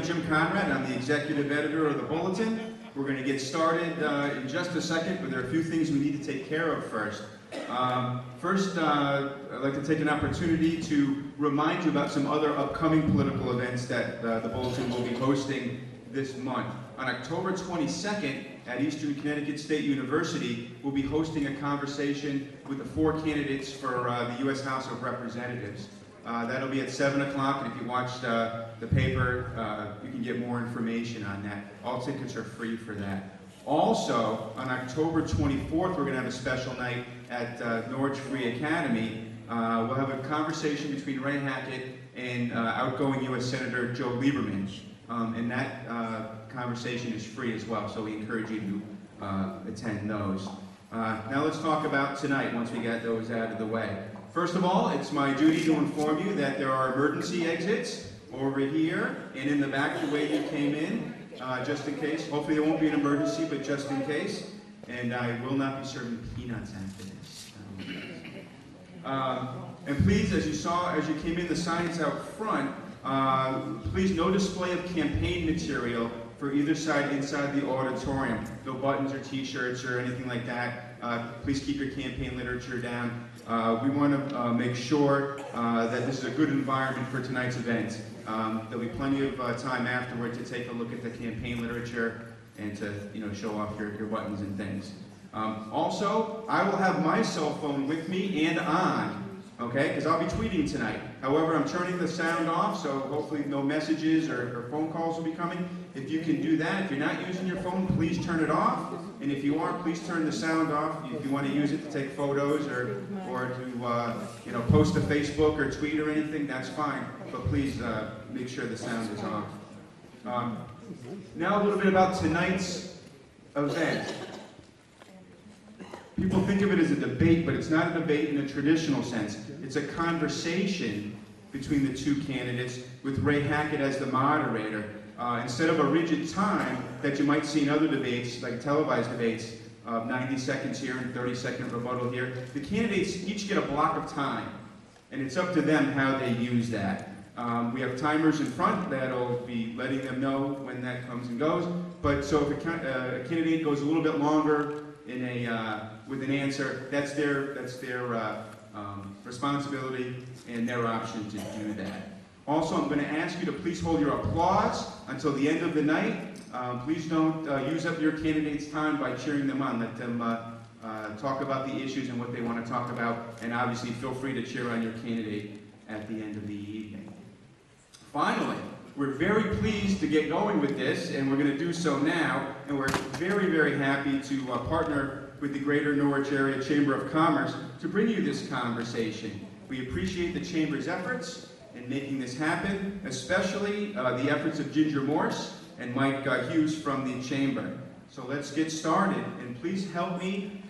Jim Conrad. I'm the executive editor of the Bulletin. We're going to get started in just a second, but there are a few things we need to take care of first. First, I'd like to take an opportunity to remind you about some other upcoming political events that the Bulletin will be hosting this month. On October 22nd, at Eastern Connecticut State University, we'll be hosting a conversation with the 4 candidates for the U.S. House of Representatives. That'll be at 7 o'clock, and if you watch the paper, you can get more information on that. All tickets are free for that. Also, on October 24th, we're going to have a special night at Norwich Academy. We'll have a conversation between Ray Hackett and outgoing U.S. Senator Joe Lieberman, and that conversation is free as well, so we encourage you to attend those. Now let's talk about tonight, once we get those out of the way. First of all, it's my duty to inform you that there are emergency exits over here and in the back the way you came in, just in case. Hopefully there won't be an emergency, but just in case. And I will not be serving peanuts after this. And please, as you saw, as you came in, the signs out front, please no display of campaign material for either side inside the auditorium. No buttons or t-shirts or anything like that. Please keep your campaign literature down. We want to make sure that this is a good environment for tonight's event. There'll be plenty of time afterward to take a look at the campaign literature and to show off your buttons and things. Also, I will have my cell phone with me and on, okay, because I'll be tweeting tonight. However, I'm turning the sound off, so hopefully no messages or phone calls will be coming. If you can do that, if you're not using your phone, please turn it off. And if you are, please turn the sound off. If you want to use it to take photos or to post to Facebook or tweet or anything, that's fine. But please make sure the sound is off. Now a little bit about tonight's event. People think of it as a debate, but it's not a debate in a traditional sense. It's a conversation between the 2 candidates with Ray Hackett as the moderator. Instead of a rigid time that you might see in other debates, like televised debates, 90 seconds here and 30-second rebuttal here, the candidates each get a block of time, and it's up to them how they use that. We have timers in front that'll be letting them know when that comes and goes, but so if a candidate goes a little bit longer with an answer, that's their responsibility and their option to do that. Also, I'm going to ask you to please hold your applause until the end of the night. Please don't use up your candidate's time by cheering them on. Let them talk about the issues and what they want to talk about, and obviously feel free to cheer on your candidate at the end of the evening. Finally, we're very pleased to get going with this, and we're going to do so now, and we're very, very happy to partner with the Greater Norwich Area Chamber of Commerce to bring you this conversation. We appreciate the Chamber's efforts in making this happen, especially the efforts of Ginger Morse and Mike Hughes from the Chamber. So let's get started, and please help me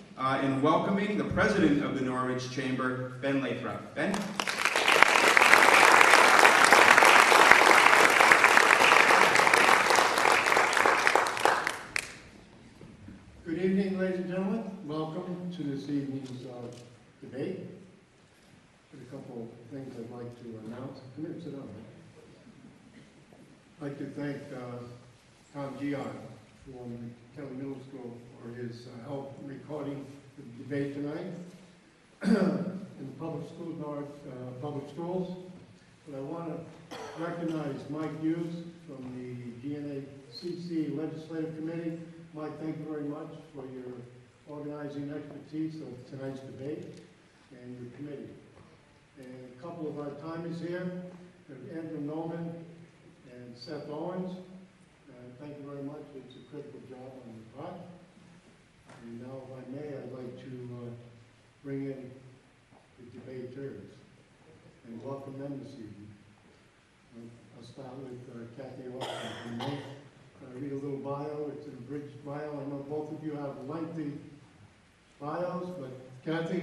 in welcoming the President of the Norwich Chamber, Ben Lathrop. Ben? Good evening, ladies and gentlemen. Welcome to this evening's debate. A couple of things I'd like to announce. Come here, sit down. I'd like to thank Tom Gion from Kelly Middle School for his help recording the debate tonight in the public schools. But I want to recognize Mike Hughes from the GNACC Legislative Committee. Mike, thank you very much for your organizing expertise of tonight's debate and your committee. And a couple of our timers here, Andrew Nolan and Seth Owens. Thank you very much. It's a critical job on your part. And now, if I may, I'd like to bring in the debaters and welcome them this evening. I'll start with Cathy Osten-Coutu. Read a little bio. It's an abridged bio. I know both of you have lengthy bios, but Cathy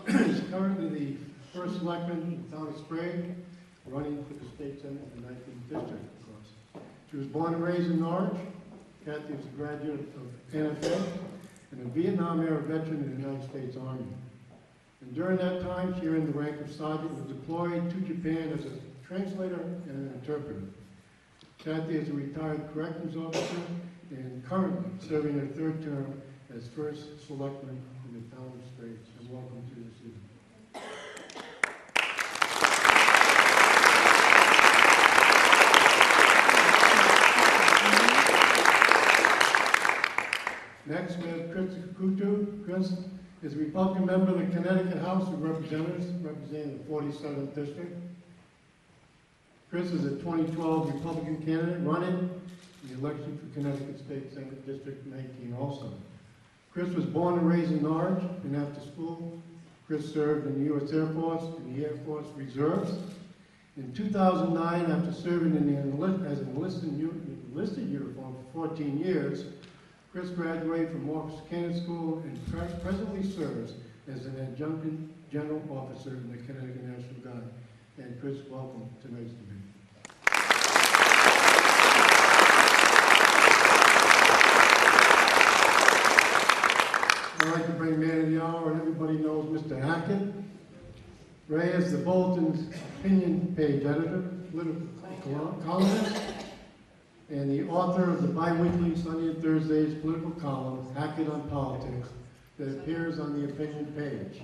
is currently the first selectman in the town of Sprague, running for the state senate in the 19th district, of course. She was born and raised in Norwich. Cathy is a graduate of NFA and a Vietnam-era veteran in the United States Army. And during that time, she earned the rank of sergeant and was deployed to Japan as a translator and an interpreter. Cathy is a retired corrections officer and currently serving her third term as first selectman in the town of Sprague. And welcome to this evening. Next, we have Osten-Coutu. Chris is a Republican member of the Connecticut House of Representatives, representing the 47th District. Chris is a 2012 Republican candidate running in the election for Connecticut State Senate District 19 also. Chris was born and raised in Norwich, and after school, Chris served in the U.S. Air Force and the Air Force Reserves. In 2009, after serving in the as an enlisted uniform for 14 years, Chris graduated from Officer Candidate School and presently serves as an adjunct general officer in the Connecticut National Guard. And Chris, welcome to tonight's debate. I'd like to bring man of the hour, and everybody knows Mr. Hackett. Ray is the Bulletin's opinion page editor, political columnist, and the author of the bi-weekly Sunday and Thursdays political column, Hackett on Politics, that appears on the opinion page.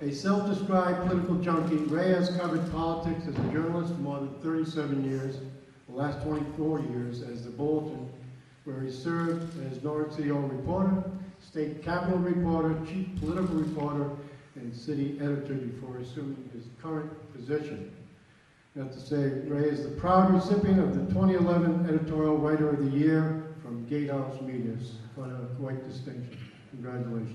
A self-described political junkie, Ray has covered politics as a journalist for more than 37 years, the last 24 years as the Bulletin, where he served as Norwich City Hall reporter, state capitol reporter, chief political reporter, and city editor before assuming his current position. Not to say, Ray is the proud recipient of the 2011 Editorial Writer of the Year from Gatehouse Media. Quite a great distinction. Congratulations.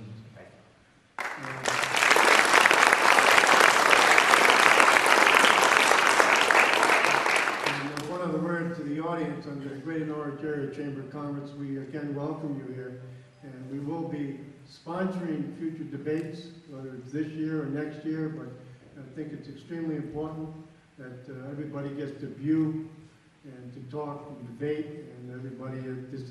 One other word to the audience on the Greater Norwich Area Chamber of Commerce. We again welcome you here, and we will be sponsoring future debates, whether it's this year or next year, but I think it's extremely important that everybody gets to view and to talk and debate, and everybody at this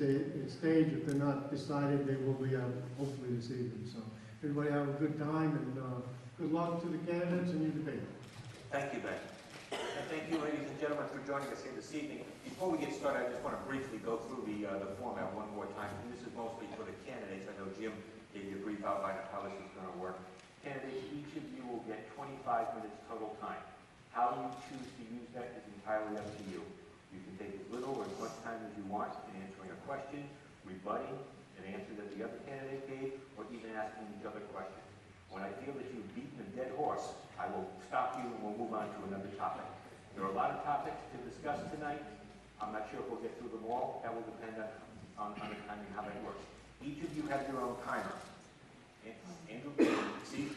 stage, if they're not decided, they will be out hopefully this evening. So everybody have a good time, and good luck to the candidates and your debate. Thank you, Ben. And thank you, ladies and gentlemen, for joining us here this evening. Before we get started, I just want to briefly go through the format one more time. And this is mostly for the candidates. I know Jim gave you a brief outline of how this is going to work. Candidates, each of you will get 25 minutes total time. How you choose to use that is entirely up to you. You can take as little or as much time as you want in answering a question, rebutting an answer that the other candidate gave, or even asking each other questions. When I feel that you've beaten a dead horse, I will stop you and we'll move on to another topic. There are a lot of topics to discuss tonight. I'm not sure if we'll get through them all. That will depend on the timing, how that works. Each of you have your own timer. Andrew, see,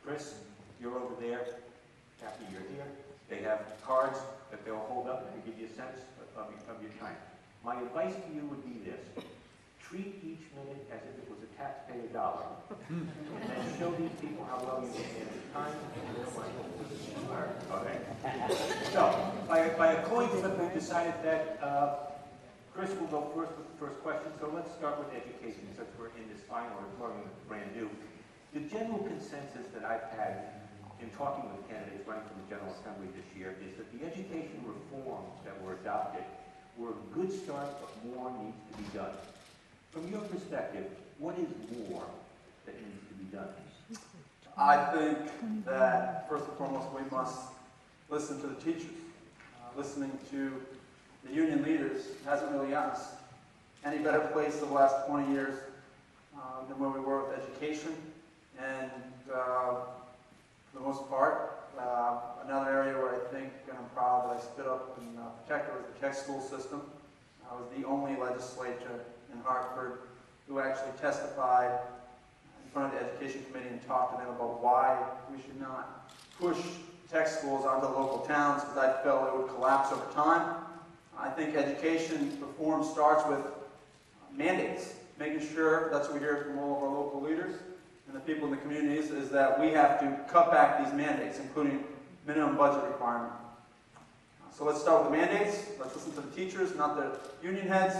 Chris, you're over there. Cathy, you're here. They have cards that they'll hold up to give you a sense of your time. My advice to you would be this. Treat each minute as if it was a taxpayer dollar. And then show these people how well you understand the time and their money. Okay. So, by a coin flip, we've decided that Chris will go first with the first question. So let's start with education, since we're in this final auditorium that's brand new. The general consensus that I've had in talking with candidates running for the General Assembly this year is that the education reforms that were adopted were a good start, but more needs to be done. From your perspective, what is more that needs to be done? I think that, first and foremost, we must listen to the teachers. Listening to the union leaders hasn't really gotten us any better place the last 20 years than where we were with education. And for the most part, another area where I think, and I'm proud that I stood up and protected was the tech school system. I was the only legislator in Hartford who actually testified in front of the Education Committee and talked to them about why we should not push tech schools onto local towns, because I felt it would collapse over time. I think education reform starts with mandates, making sure, that's what we hear from all of our local leaders and the people in the communities, is that we have to cut back these mandates, including minimum budget requirement. So let's start with the mandates. Let's listen to the teachers, not the union heads.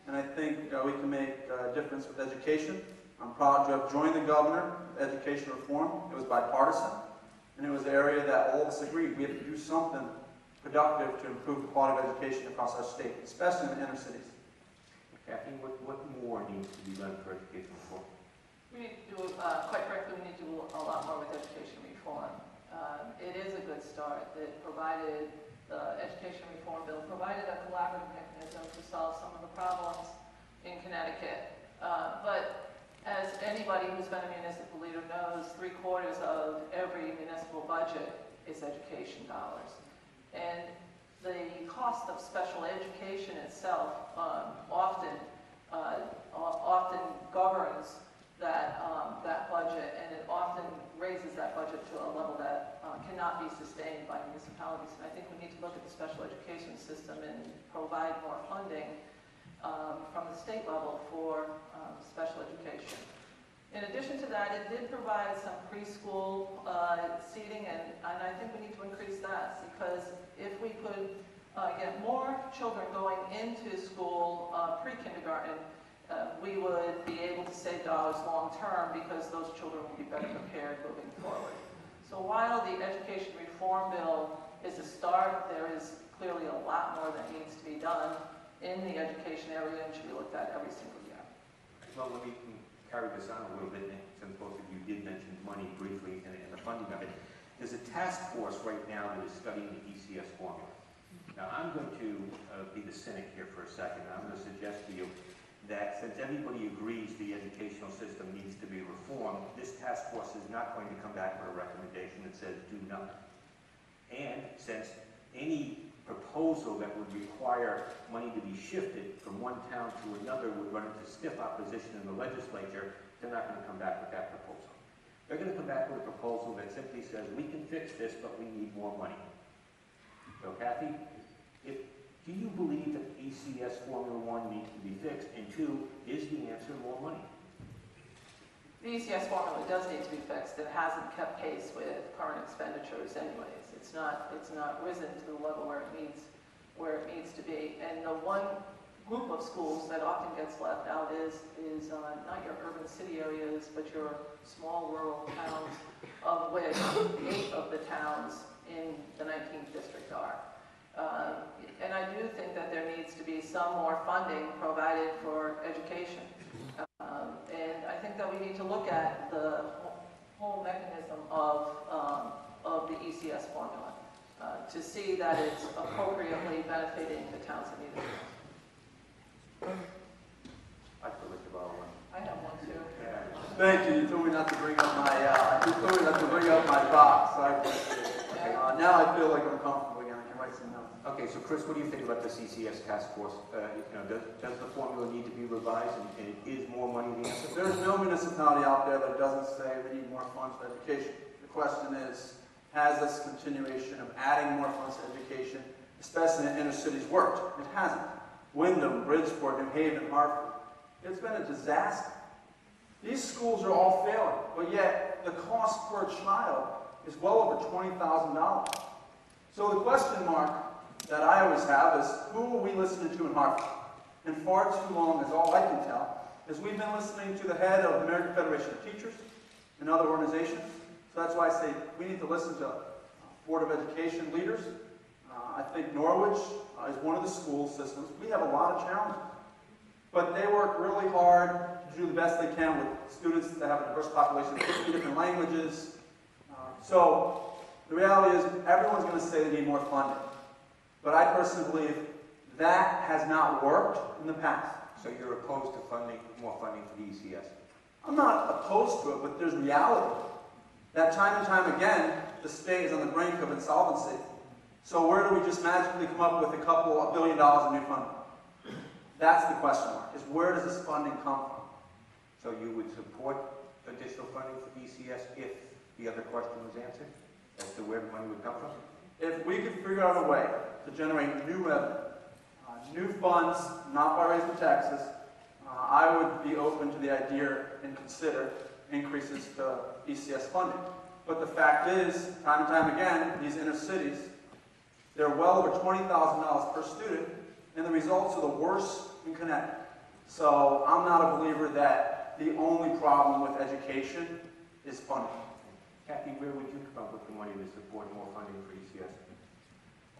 And I think we can make a difference with education. I'm proud to have joined the governor with education reform. It was bipartisan, and it was an area that all of us agreed we have to do something productive to improve the quality of education across our state, especially in the inner cities. Cathy, what more needs to be done for education reform? We need to do, quite frankly, we need to do a lot more with education reform. It is a good start that provided, the education reform bill provided a collaborative mechanism to solve some of the problems in Connecticut. But as anybody who's been a municipal leader knows, 3/4 of every municipal budget is education dollars. And the cost of special education itself often governs that budget, and it often raises that budget to a level that cannot be sustained by municipalities. And I think we need to look at the special education system and provide more funding from the state level for special education. In addition to that, it did provide some preschool seating, and I think we need to increase that, because if we could get more children going into school pre-kindergarten, we would be able to save dollars long term, because those children will be better prepared moving forward. So while the education reform bill is a start, there is clearly a lot more that needs to be done in the education area and should be looked at every single year. Well, let me carry this on a little bit, since both of you did mention money briefly and the funding of it. There's a task force right now that is studying the ECS formula. Now, I'm going to be the cynic here for a second. I'm going to suggest to you that since everybody agrees the educational system needs to be reformed, this task force is not going to come back with a recommendation that says do nothing. And since any proposal that would require money to be shifted from one town to another would run into stiff opposition in the legislature, they're not going to come back with that proposal. They're going to come back with a proposal that simply says, we can fix this, but we need more money. So, Cathy, do you believe that ECS Formula 1 needs to be fixed? And 2, is the answer more money? The ECS formula does need to be fixed. It hasn't kept pace with current expenditures anyways. It's not risen to the level where it needs to be. And the one group of schools that often gets left out is not your urban city areas, but your small rural towns, of which 8 of the towns in the 19th district are. And I do think that there needs to be some more funding provided for education. And I think that we need to look at the whole mechanism of the ECS formula to see that it's appropriately benefiting the towns that need it. I feel like you borrow one. I have one too. Yeah. Thank you. You told me not to bring up my box. So I appreciate it. Now I feel like I'm comfortable again. I can write some notes. Okay, so Chris, what do you think about this ECS task force? Does the formula need to be revised, and is more money the answer? There's no municipality out there that doesn't say we need more funds for education. The question is, has this continuation of adding more funds to education, especially in inner cities, worked? It hasn't. Wyndham, Bridgeport, New Haven, Hartford. It's been a disaster. These schools are all failing, but yet the cost per child is well over $20,000. So the question mark that I always have is, who are we listening to in Hartford? And far too long, as all I can tell, is we've been listening to the head of the American Federation of Teachers and other organizations. So that's why I say we need to listen to Board of Education leaders. I think Norwich is one of the school systems. We have a lot of challenges. But they work really hard to do the best they can with students that have a diverse population, 50 different languages. So the reality is everyone's going to say they need more funding. But I personally believe that has not worked in the past. So you're opposed to more funding for the ECS? I'm not opposed to it, but there's reality. That time and time again, the state is on the brink of insolvency. So where do we just magically come up with $2 billion in new funding? That's the question mark, is where does this funding come from? So you would support additional funding for ECS if the other question was answered as to where the money would come from? If we could figure out a way to generate new revenue, new funds, not by raising taxes, I would be open to the idea and consider increases to ECS funding. But the fact is, time and time again, these inner cities, they're well over $20,000 per student, and the results are the worst in Connecticut. So I'm not a believer that the only problem with education is funding. Cathy, where would you come up with the money to support more funding for ECS?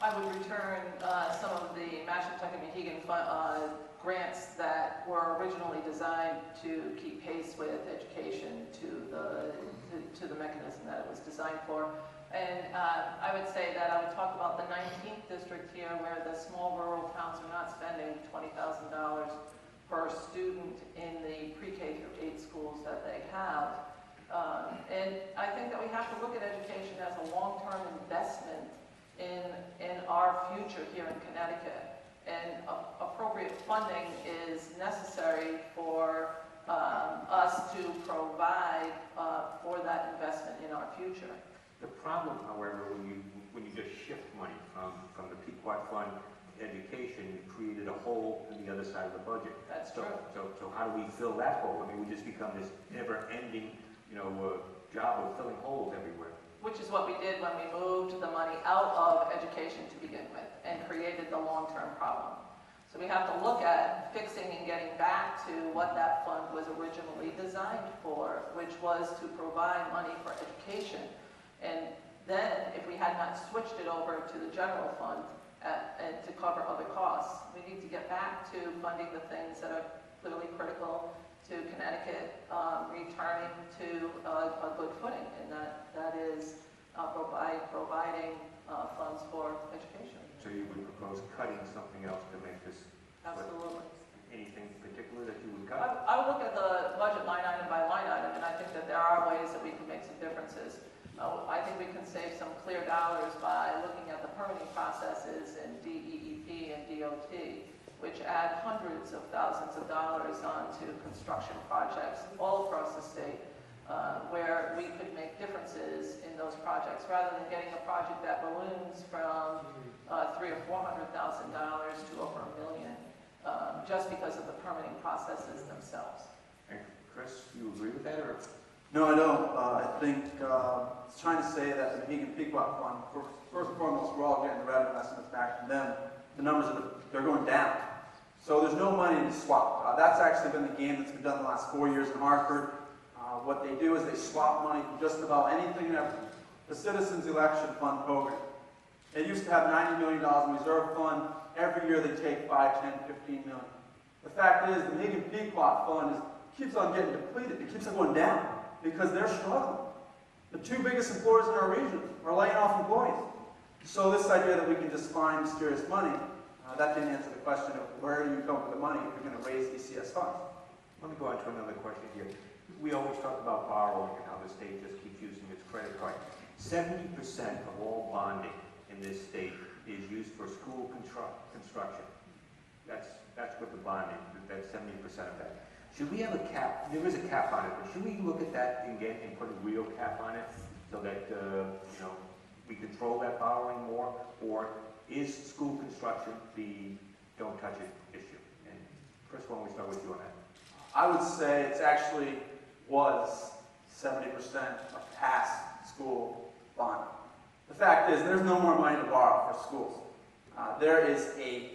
I would return some of the Mashantucket-Mohegan grants that were originally designed to keep pace with education to the mechanism that it was designed for. And I would say that I would talk about the 19th district here, where the small rural towns are not spending $20,000 per student in the pre-K through 8 schools that they have. And I think that we have to look at education as a long-term investment in our future here in Connecticut. And appropriate funding is necessary for us to provide for that investment in our future. The problem, however, when you just shift money from the Pequot Fund to education, you created a hole in the other side of the budget. That's true. So how do we fill that hole? I mean, we just become this never-ending, job of filling holes everywhere. Which is what we did when we moved the money out of education to begin with and created the long-term problem. So we have to look at fixing and getting back to what that fund was originally designed for, which was to provide money for education. And then, if we had not switched it over to the general fund and to cover other costs, we need to get back to funding the things that are clearly critical to Connecticut returning to a good footing, and that is providing funds for education. So you would propose cutting something else to make this? Absolutely. Anything particular that you would cut? I would look at the budget line item by line item, and I think that there are ways that we can make some differences. I think we can save some clear dollars by looking at the permitting processes in DEEP and DOT, which add hundreds of thousands of dollars onto construction projects all across the state, where we could make differences in those projects, rather than getting a project that balloons from $300,000 or $400,000 to over $1 million, just because of the permitting processes themselves. And Chris, you agree with that, or? No, I don't. I think it's trying to say that the Mohegan Pequot Fund, first and foremost, we're all getting the revenue estimates back from them. The numbers, they're going down. So there's no money to swap. That's actually been the game that's been done the last 4 years in Hartford. What they do is they swap money from just about anything and everything. The Citizens Election Fund program. It used to have $90 million in reserve fund. Every year they take 5, 10, 15 million. The fact is the Mohegan Pequot Fund keeps on getting depleted. It keeps on going down because they're struggling. The 2 biggest employers in our region are laying off employees. So this idea that we can just find mysterious money, that didn't answer the question of where do you come up with the money if you're going to raise DCS funds. Let me go on to another question here. We always talk about borrowing and how the state just keeps using its credit card. 70% of all bonding in this state is used for school construction. That's what the bonding, that's 70% of that. Should we have a cap? There is a cap on it, but should we look at that and put a real cap on it so that we control that borrowing more? Or is school construction the don't touch it issue? And Chris, why don't we start with you on that? I would say it's actually was 70% of past school bonding. The fact is there's no more money to borrow for schools. There is a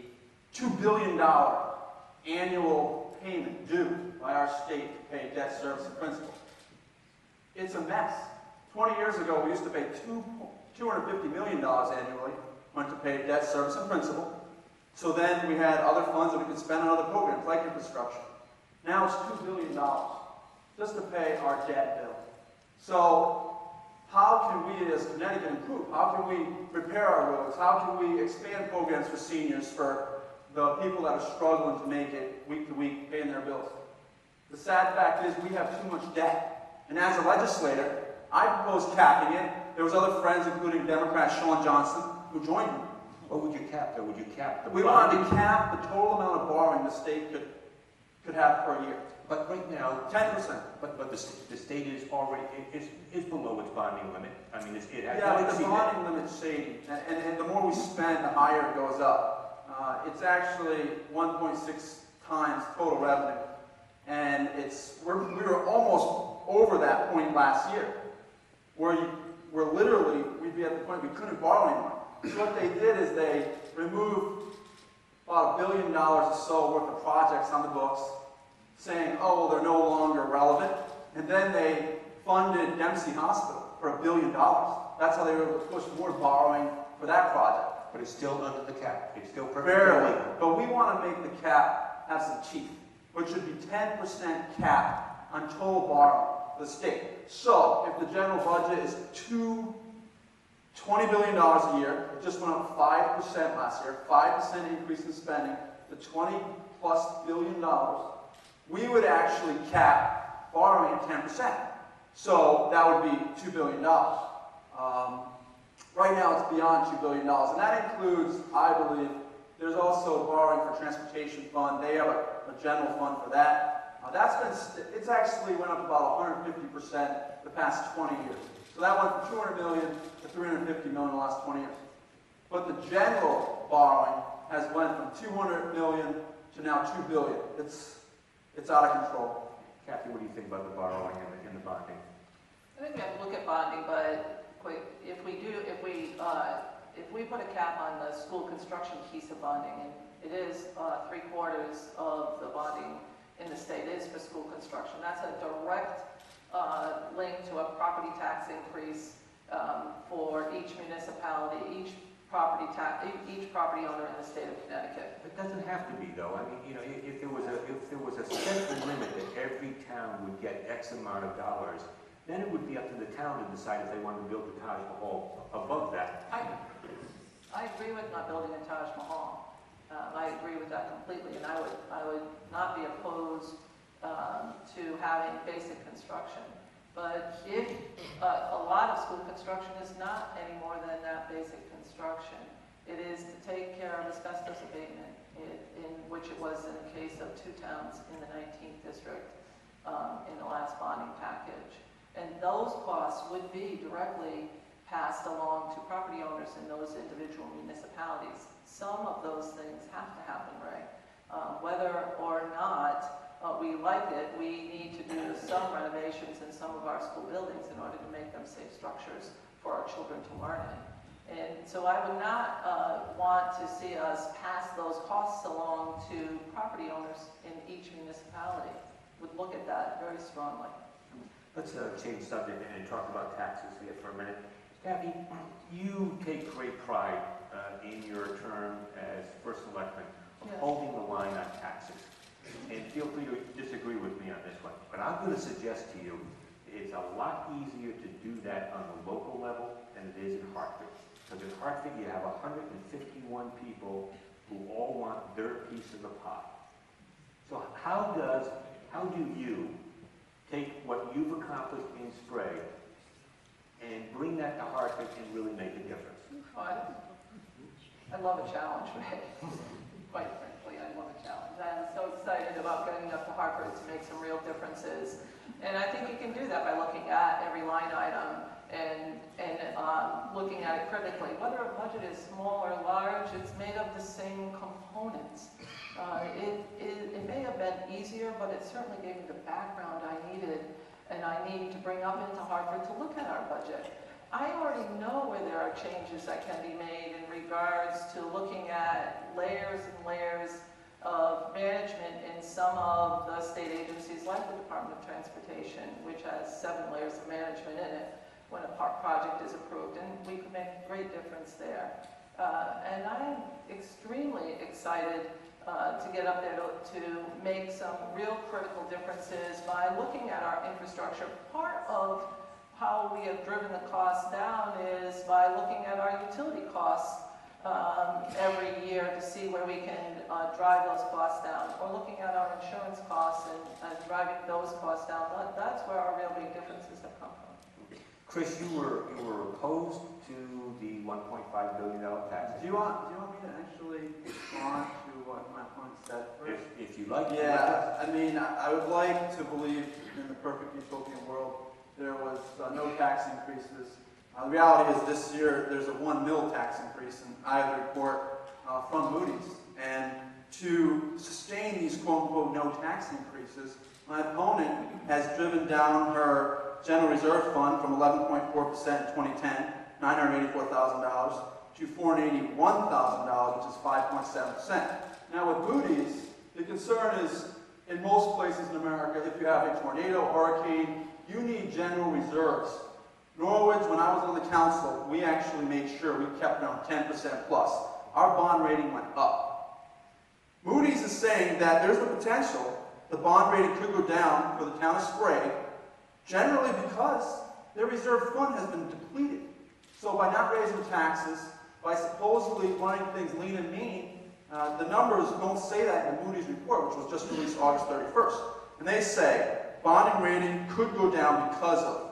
$2 billion annual payment due by our state to pay debt service and principal. It's a mess. 20 years ago, we used to pay $250 million annually went to pay debt service and principal. So then we had other funds that we could spend on other programs, like infrastructure. Now it's $2 billion just to pay our debt bill. So how can we as Connecticut improve? How can we repair our roads? How can we expand programs for seniors, for the people that are struggling to make it week to week, paying their bills? The sad fact is we have too much debt. And as a legislator, I proposed capping it. There was other friends, including Democrat Sean Johnson, who joined me. What would you cap, though? Would you cap the We wanted to cap the total amount of borrowing the state could have per year. But right now, 10%. but the state is already is below its bonding limit. I mean, it has Yeah, not but the exceeded. bonding limit's shady, and the more we spend, the higher it goes up. It's actually 1.6 times total revenue, and we were almost over that point last year, where literally we'd be at the point we couldn't borrow anymore. So what they did is they removed about $1 billion or so worth of projects on the books, saying, oh, well, they're no longer relevant. And then they funded Dempsey Hospital for $1 billion. That's how they were able to push more borrowing for that project. But it's still under the cap. It's still perfectly Barely. legal. But we want to make the cap have some teeth, which should be 10% cap on total borrowing for the state. So if the general budget is $20 billion a year, it just went up 5% last year, 5% increase in spending to $20+ billion, we would actually cap borrowing at 10%. So that would be $2 billion. Right now it's beyond $2 billion, and that includes, I believe, there's also borrowing for transportation fund. They have a general fund for that. It's actually went up about 150% the past 20 years. So that went from 200 million to 350 million in the last 20 years. But the general borrowing has went from 200 million to now 2 billion. It's out of control. Cathy, what do you think about the borrowing and the bonding? I think we have to look at bonding, but if we put a cap on the school construction piece of bonding, and it is 3/4 of the bonding in the state is for school construction, that's a direct link to a property tax increase for each municipality, each property owner in the state of Connecticut. It doesn't have to be, though. I mean, you know, if there was a central limit that every town would get X amount of dollars, then it would be up to the town to decide if they wanted to build the Taj Mahal above that. I agree with not building a Taj Mahal. I agree with that completely, and I would not be opposed to having basic construction. But if a lot of school construction is not any more than that basic construction, it is to take care of asbestos abatement, in which it was in the case of 2 towns in the 19th district in the last bonding package. And those costs would be directly passed along to property owners in those individual municipalities. Some of those things have to happen, Ray. Whether or not we like it, we need to do some renovations in some of our school buildings in order to make them safe structures for our children to learn in. And so I would not want to see us pass those costs along to property owners in each municipality. Would look at that very strongly. Let's change subject and talk about taxes here for a minute. Cathy, you take great pride in your term as first selectman of holding the line on taxes. And feel free to disagree with me on this one. But I'm going to suggest to you it's a lot easier to do that on the local level than it is in Hartford. Because in Hartford you have 151 people who all want their piece of the pie. So how do you take what you've accomplished in Sprague and bring that to Hartford and really make a difference? I love a challenge, Ray. Quite frankly, I love a challenge. I'm so excited about getting up to Hartford to make some real differences. And I think you can do that by looking at every line item and looking at it critically. Whether a budget is small or large, it's made of the same components. It may have been easier, but it certainly gave me the background I needed and I need to bring up into Hartford to look at our budget. I already know where there are changes that can be made in regards to looking at layers and layers of management in some of the state agencies like the Department of Transportation, which has 7 layers of management in it when a project is approved, and we could make a great difference there. And I'm extremely excited to get up there to make some real critical differences by looking at our infrastructure. Part of how we have driven the costs down is by looking at our utility costs every year to see where we can drive those costs down, or looking at our insurance costs and driving those costs down. That's where our real big differences have come from. Chris, you were opposed to the $1.5 billion tax. Do you want me to actually respond to what my opponent said first? If you like. Yeah, I mean, I would like to believe in the perfect utopian world there was no tax increases. The reality is this year there's a 1 mil tax increase, and I have a report from Moody's. And to sustain these quote-unquote no tax increases, my opponent has driven down her general reserve fund from 11.4% in 2010, $984,000, to $481,000, which is 5.7%. Now with Moody's, the concern is in most places in America, if you have a tornado, hurricane, you need general reserves. Norwich, when I was on the council, we actually made sure we kept around 10% plus. Our bond rating went up. Moody's is saying that there's the potential the bond rating could go down for the town of Sprague, generally because their reserve fund has been depleted. So by not raising taxes, by supposedly running things lean and mean, the numbers don't say that in the Moody's report, which was just released August 31st. And they say bonding rating could go down because of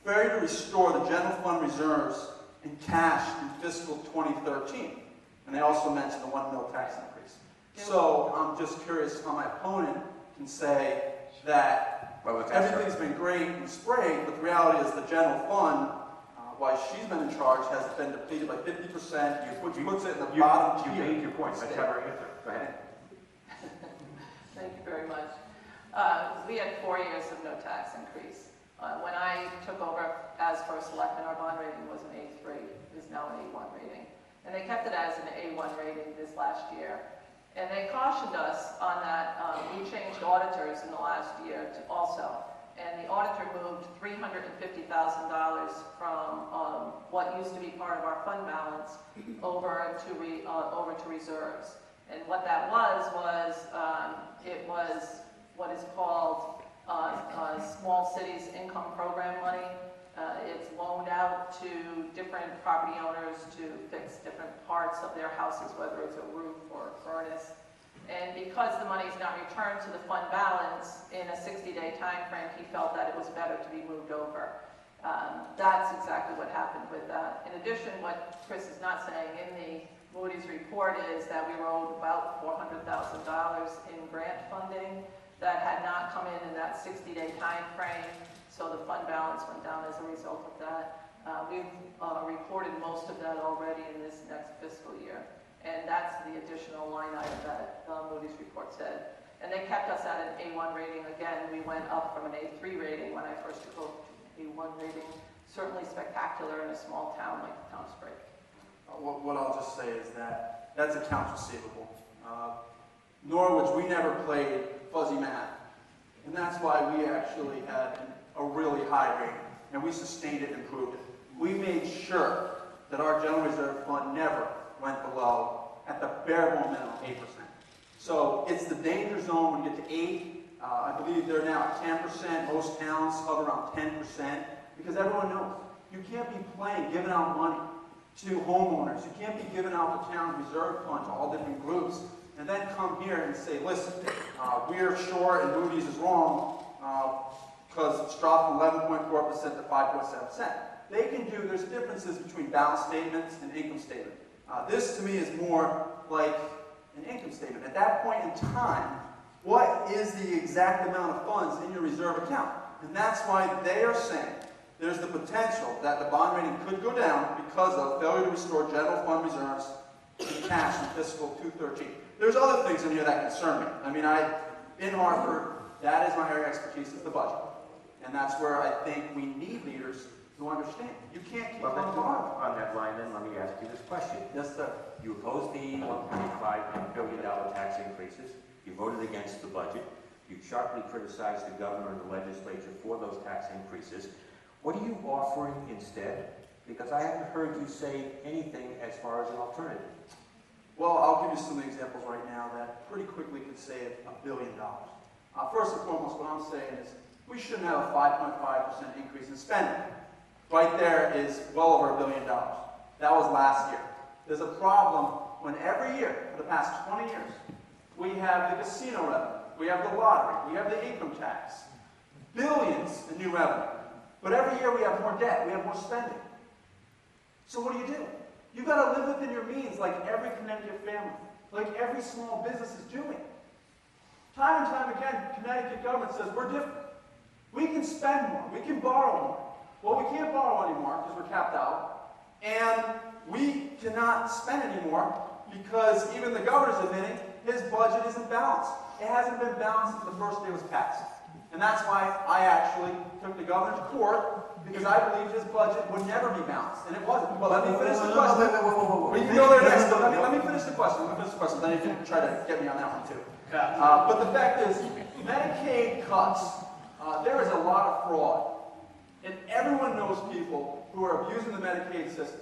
failure to restore the general fund reserves and cash in fiscal 2013. And they also mentioned the 1 mil tax increase. So I'm just curious how my opponent can say that everything's been great in Sprague, but the reality is the general fund, while she's been in charge, has been depleted by 50%. She puts it in the bottom tier. You made your point. Let's have her answer. Go ahead. Thank you very much. We had 4 years of no tax increase. When I took over as first selectman, our bond rating was an A3. It is now an A1 rating. And they kept it as an A1 rating this last year. And they cautioned us on that. We changed auditors in the last year also. And the auditor moved $350,000 from what used to be part of our fund balance over to reserves. And what that was it was what is called small cities income program money. It's loaned out to different property owners to fix different parts of their houses, whether it's a roof or a furnace. And because the money is not returned to the fund balance in a 60-day time frame, he felt that it was better to be moved over. That's exactly what happened with that. In addition, what Chris is not saying in the Moody's report is that we were owed about $400,000 in grant funding that had not come in that 60-day time frame, so the fund balance went down as a result of that. We've reported most of that already in this next fiscal year. And that's the additional line item that Moody's report said. And they kept us at an A1 rating. Again, we went up from an A3 rating when I first took over to A1 rating. Certainly spectacular in a small town like the town of Sprague. What I'll just say is that that's accounts receivable. Norwich, we never played fuzzy math. And that's why we actually had a really high rating. And we sustained it and improved it. We made sure that our general reserve fund never went below, at the bare bone minimum, 8%. So it's the danger zone when you get to 8. I believe they're now at 10%. Most towns hover around 10%, because everyone knows you can't be giving out money to homeowners. You can't be giving out the town's reserve fund to all different groups, and then come here and say, listen, we're sure and Moody's is wrong because it's dropped from 11.4% to 5.7%. They can do, there's differences between balance statements and income statement. This to me is more like an income statement. At that point in time, what is the exact amount of funds in your reserve account? And that's why they are saying there's the potential that the bond rating could go down because of failure to restore general fund reserves and cash in fiscal 2013. There's other things in here that concern me. I mean, in Hartford, that is my area of expertise, is the budget. And that's where I think we need leaders to understand. You can't keep on borrowing. On that line, then, let me ask you this question. Yes, sir. You opposed the $1.5 billion tax increases. You voted against the budget. You sharply criticized the governor and the legislature for those tax increases. What are you offering instead? Because I haven't heard you say anything as far as an alternative. Well, I'll give you some examples right now that pretty quickly could save $1 billion. First and foremost, what I'm saying is we shouldn't have a 5.5% increase in spending. Right there is well over $1 billion. That was last year. There's a problem when every year for the past 20 years, we have the casino revenue, we have the lottery, we have the income tax, billions in new revenue. But every year we have more debt, we have more spending. So what do? You've got to live within your means like every Connecticut family, like every small business is doing. Time and time again, Connecticut government says we're different. We can spend more, we can borrow more. Well, we can't borrow anymore because we're capped out, and we cannot spend anymore because even the governor's admitting his budget isn't balanced. It hasn't been balanced since the first day it was passed. And that's why I actually took the governor to court, because I believed his budget would never be balanced, and it wasn't. Well, let me finish the question. We can go there next, but let me finish the question. Then you can try to get me on that one too. But the fact is, Medicaid cuts, there is a lot of fraud. And everyone knows people who are abusing the Medicaid system.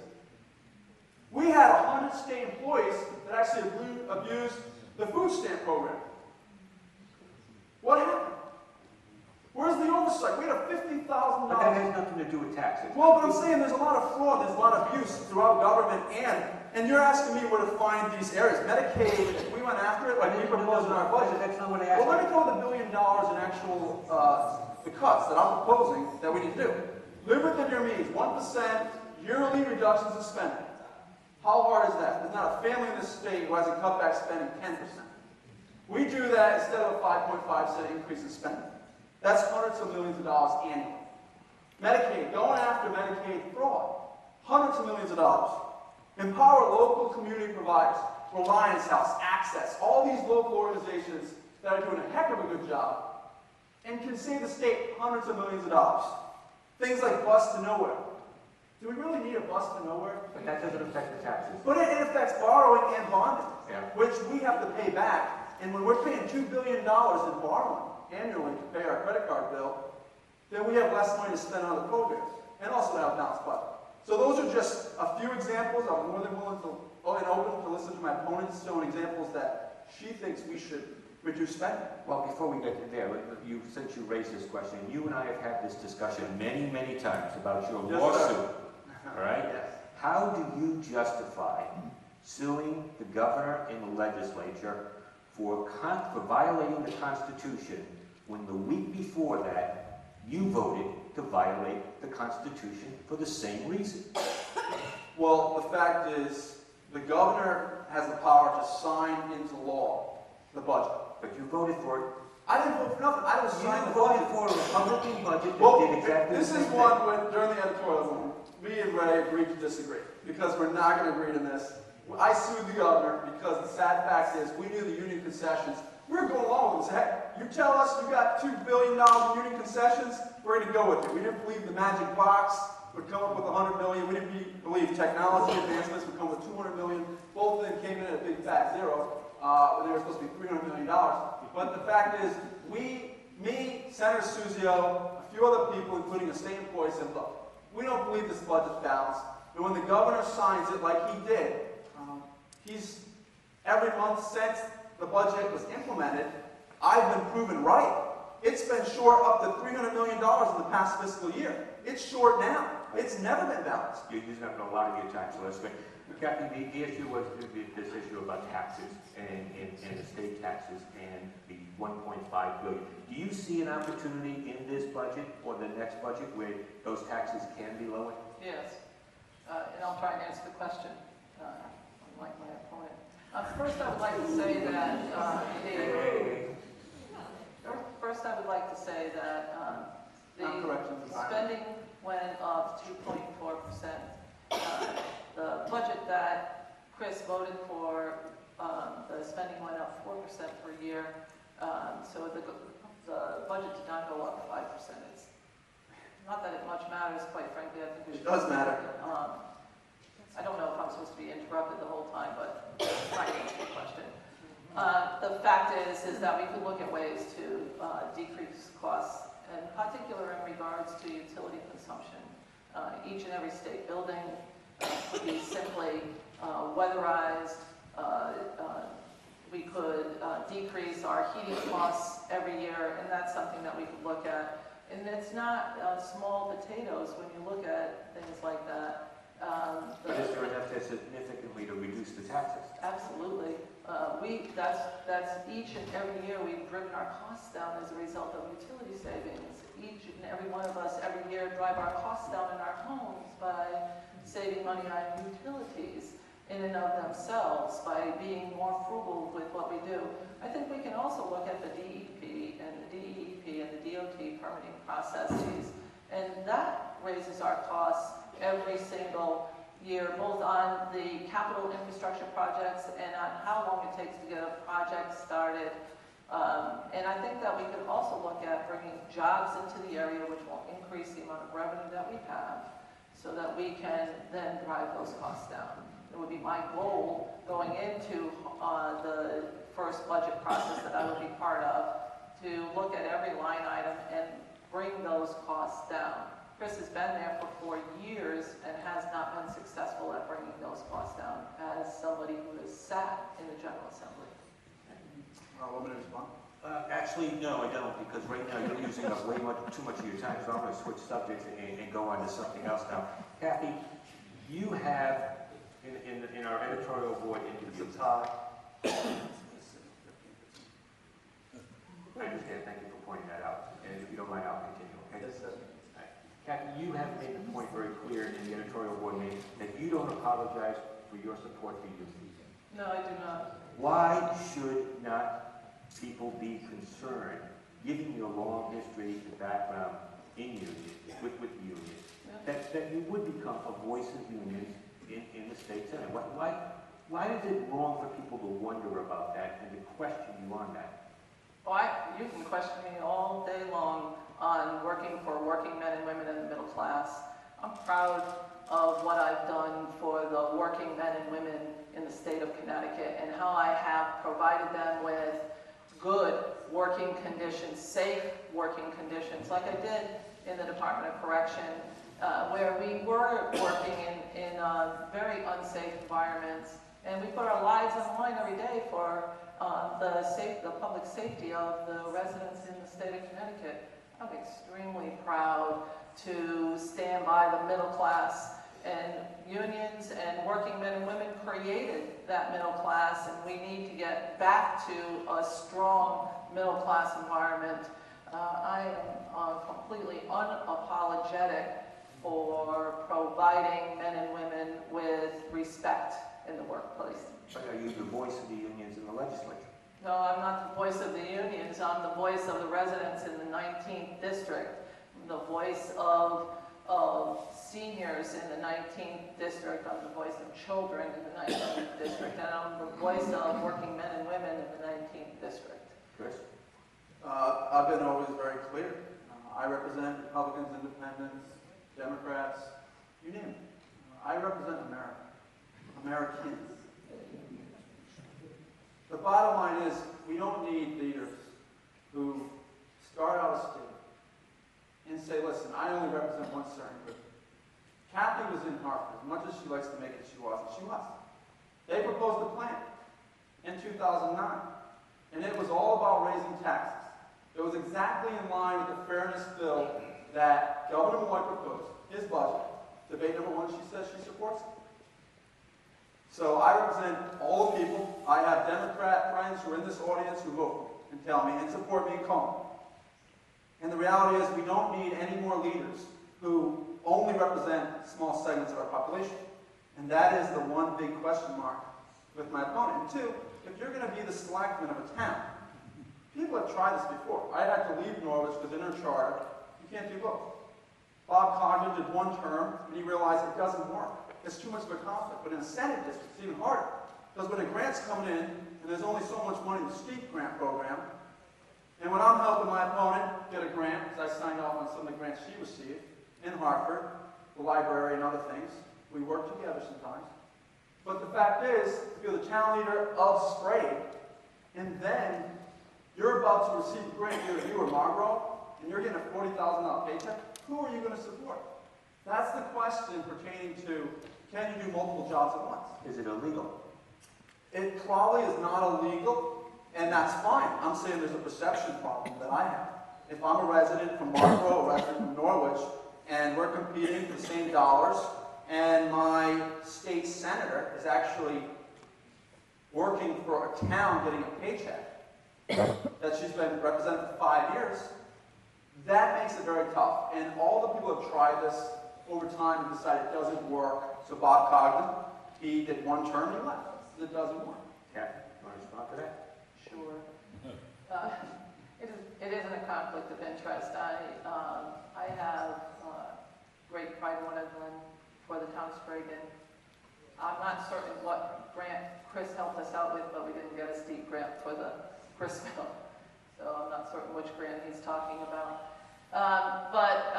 We had 100 state employees that actually abused the food stamp program. What happened? Where's the oversight? We had a $50,000. But that has nothing to do with taxes. Well, but I'm saying there's a lot of fraud, there's a lot of abuse throughout government, and you're asking me where to find these areas. Medicaid, if we went after it, like we proposed in our budget, That's not what I asked. well, let me go with $1 billion in actual, the cuts that I'm proposing that we need to do. Live within your means, 1% yearly reductions in spending. How hard is that? There's not a family in this state who hasn't cut back spending 10%. We do that instead of a 5.5% increase in spending. That's hundreds of millions of dollars annually. Medicaid, going after Medicaid fraud, hundreds of millions of dollars. Empower local community providers, Reliance House, Access, all these local organizations that are doing a heck of a good job and can save the state hundreds of millions of dollars. Things like bus to nowhere. Do we really need a bus to nowhere? But that doesn't affect the taxes. But it affects borrowing and bonding, Yeah. which we have to pay back. And when we're paying $2 billion in borrowing annually to pay our credit card bill, then we have less money to spend on other programs and also to have a balanced budget. So those are just a few examples. I'm more than willing to and open to listen to my opponents showing examples that she thinks we should reduce spending. Well, before we get to there, since you raised this question, you and I have had this discussion many, many times about your Yes, lawsuit. sir. All right? Yes. How do you justify suing the governor and the legislature for violating the Constitution when the week before that you voted to violate the Constitution for the same reason? Well, the fact is, the governor has the power to sign into law the budget. But you voted for it. I didn't vote for nothing. I was signing You the budget. voted for a Republican budget that Well, did exactly the this same is thing. one when, during the editorial room, me and Ray agreed to disagree because we're not going to agree to this. I sued the governor because the sad fact is we knew the union concessions. We're going along with this. Heck, you tell us you got $2 billion in union concessions, we're going to go with it. We didn't believe the magic box would come up with $100 million. We didn't believe technology advancements would come with $200 million. Both of them came in at a big fat zero when they were supposed to be $300 million. But the fact is, me, Senator Suzio, a few other people, including a state employee, said, look, we don't believe this budget's balanced. And when the governor signs it like he did, he's every month since the budget was implemented, I've been proven right. It's been short up to $300 million in the past fiscal year. It's short now. It's never been balanced. You're using up a lot of your time, so let's make. Cathy, the issue was this issue about taxes and the state taxes and the $1.5 billion. Do you see an opportunity in this budget or the next budget where those taxes can be lowered? Yes, and I'll try and answer the question, unlike my opponent. First, I would like to say that the spending went up 2.4%. The budget that Chris voted for, the spending went up 4% per year. So the budget did not go up 5%. It's not that it much matters, quite frankly. I think we should. It does matter. I don't know if I'm supposed to be interrupted the whole time, but try to answer the question. The fact is that we could look at ways to decrease costs, in particular in regards to utility consumption. Each and every state building could be simply weatherized. We could decrease our heating costs every year, and that's something that we could look at. And it's not small potatoes when you look at things like that. But is there enough to significantly to reduce the taxes? Absolutely. That's each and every year we've driven our costs down as a result of utility savings. Each and every one of us every year drive our costs down in our homes by saving money on utilities in and of themselves, by being more frugal with what we do. I think we can also look at the DEP and the DOT permitting processes, and that raises our costs every single year, both on the capital infrastructure projects and on how long it takes to get a project started. And I think that we could also look at bringing jobs into the area, which will increase the amount of revenue that we have, so that we can then drive those costs down. It would be my goal going into the first budget process that I would be part of, to look at every line item and bring those costs down. Chris has been there for 4 years and has not been successful at bringing those costs down as somebody who has sat in the General Assembly. Want me to respond? Actually, no, I don't, because right now you're using up too much of your time, so I'm going to switch subjects and go on to something else now. Cathy, you have, in our editorial board interview... It's a tie. I understand, thank you for pointing that out, and if you don't mind, I'll continue, okay? Yes, sir. Cathy, you have made the point very clear in the editorial board meeting that you don't apologize for your support for unions. No, I do not. Why should not people be concerned, given your long history and background in unions, with the unions, that you would become a voice of unions in the state senate? Why is it wrong for people to wonder about that and to question you on that? Well, you can question me all day long on working for working men and women in the middle class. I'm proud of what I've done for the working men and women in the state of Connecticut and how I have provided them with good working conditions, safe working conditions, like I did in the Department of Correction, where we were working in very unsafe environments, and we put our lives on the line every day for the public safety of the residents in the state of Connecticut. I'm extremely proud to stand by the middle class, and unions and working men and women created that middle class, and we need to get back to a strong middle class environment. I am completely unapologetic for providing men and women with respect in the workplace. But are you the voice of the unions in the legislature? No, I'm not the voice of the unions. I'm the voice of the residents in the 19th district, the voice of seniors in the 19th district. I'm the voice of children in the 19th district, and I'm the voice of working men and women in the 19th district. Chris? I've been always very clear. I represent Republicans, Independents, Democrats, you name it. I represent America, Americans. The bottom line is we don't need leaders who start out a state and say, listen, I only represent one certain group. Cathy was in Hartford. As much as she likes to make it she wasn't, she was. They proposed a plan in 2009, and it was all about raising taxes. It was exactly in line with the fairness bill that Governor Moy proposed, his budget. Debate number one, she says she supports it. So I represent all the people. I have Democrat friends who are in this audience who vote for me and tell me and support me and call me. And the reality is we don't need any more leaders who only represent small segments of our population. And that is the one big question mark with my opponent. And two, if you're going to be the selectman of a town, people have tried this before. I had to leave Norwich because in her charter, you can't do both. Bob Cogden did one term, and he realized it doesn't work. It's too much of a conflict. But in a Senate district, it's even harder. Because when a grant's coming in, and there's only so much money in the street grant program, and when I'm helping my opponent get a grant, because I signed off on some of the grants she received, in Hartford, the library and other things, we work together sometimes. But the fact is, if you're the town leader of Sprague, and then you're about to receive a grant, either you or Marlboro, and you're getting a $40,000 paycheck, who are you going to support? That's the question pertaining to, can you do multiple jobs at once? Is it illegal? It probably is not illegal, and that's fine. I'm saying there's a perception problem that I have. If I'm a resident from Marlboro, a resident from Norwich, and we're competing for the same dollars, and my state senator is actually working for a town getting a paycheck that she's been represented for 5 years, that makes it very tough. And all the people who have tried this over time and decided it doesn't work. So Bob Cogden, he did one term and he left. It doesn't work. Cathy, you want to respond to that? Sure. It isn't a conflict of interest. I have great pride in what I've done for the town of Sprague, and I'm not certain what grant Chris helped us out with, but we didn't get a steep grant for the Chris bill. So I'm not certain which grant he's talking about. But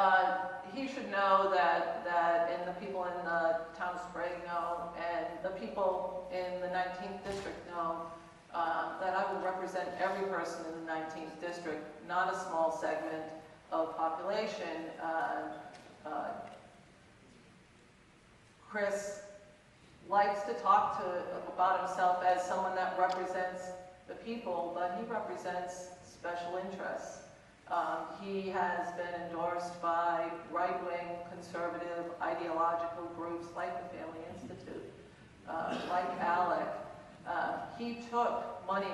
he should know that and the people in the town of Sprague know, and the people in the 19th district know, that I will represent every person in the 19th district, not a small segment of population. Chris likes to talk about himself as someone that represents the people, but he represents special interests. He has been endorsed by right-wing, conservative, ideological groups like the Family Institute, like ALEC. He took money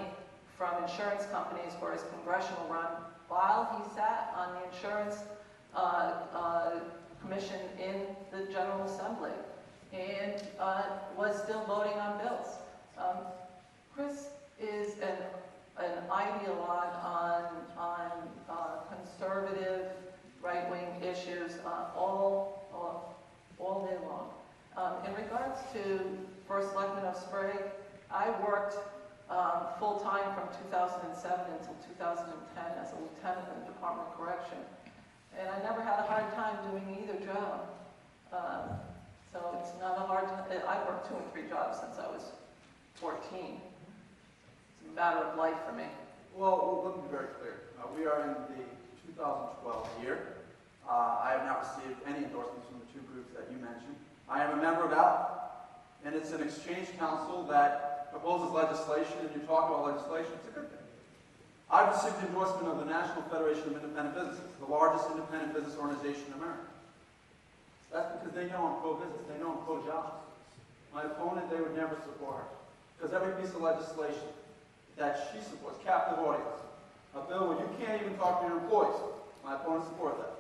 from insurance companies for his congressional run while he sat on the insurance commission in the General Assembly and was still voting on bills. Chris is an ideologue on conservative right-wing issues all day long. In regards to First Selectman of Sprague, I worked full-time from 2007 until 2010 as a lieutenant in the Department of Correction, and I never had a hard time doing either job. So it's not a hard time. I've worked 2 and 3 jobs since I was 14. It's a matter of life for me. Well, let me be very clear. We are in the 2012 year. I have not received any endorsements from the 2 groups that you mentioned. I am a member of ALEC, and it's an exchange council that proposes legislation, and you talk about legislation. It's a good thing. I've received the endorsement of the National Federation of Independent Businesses, the largest independent business organization in America. That's because they know I'm pro-business. They know I'm pro-jobs. My opponent, they would never support her. Because every piece of legislation that she supports, captive audience, a bill where you can't even talk to your employees, my opponent supports that.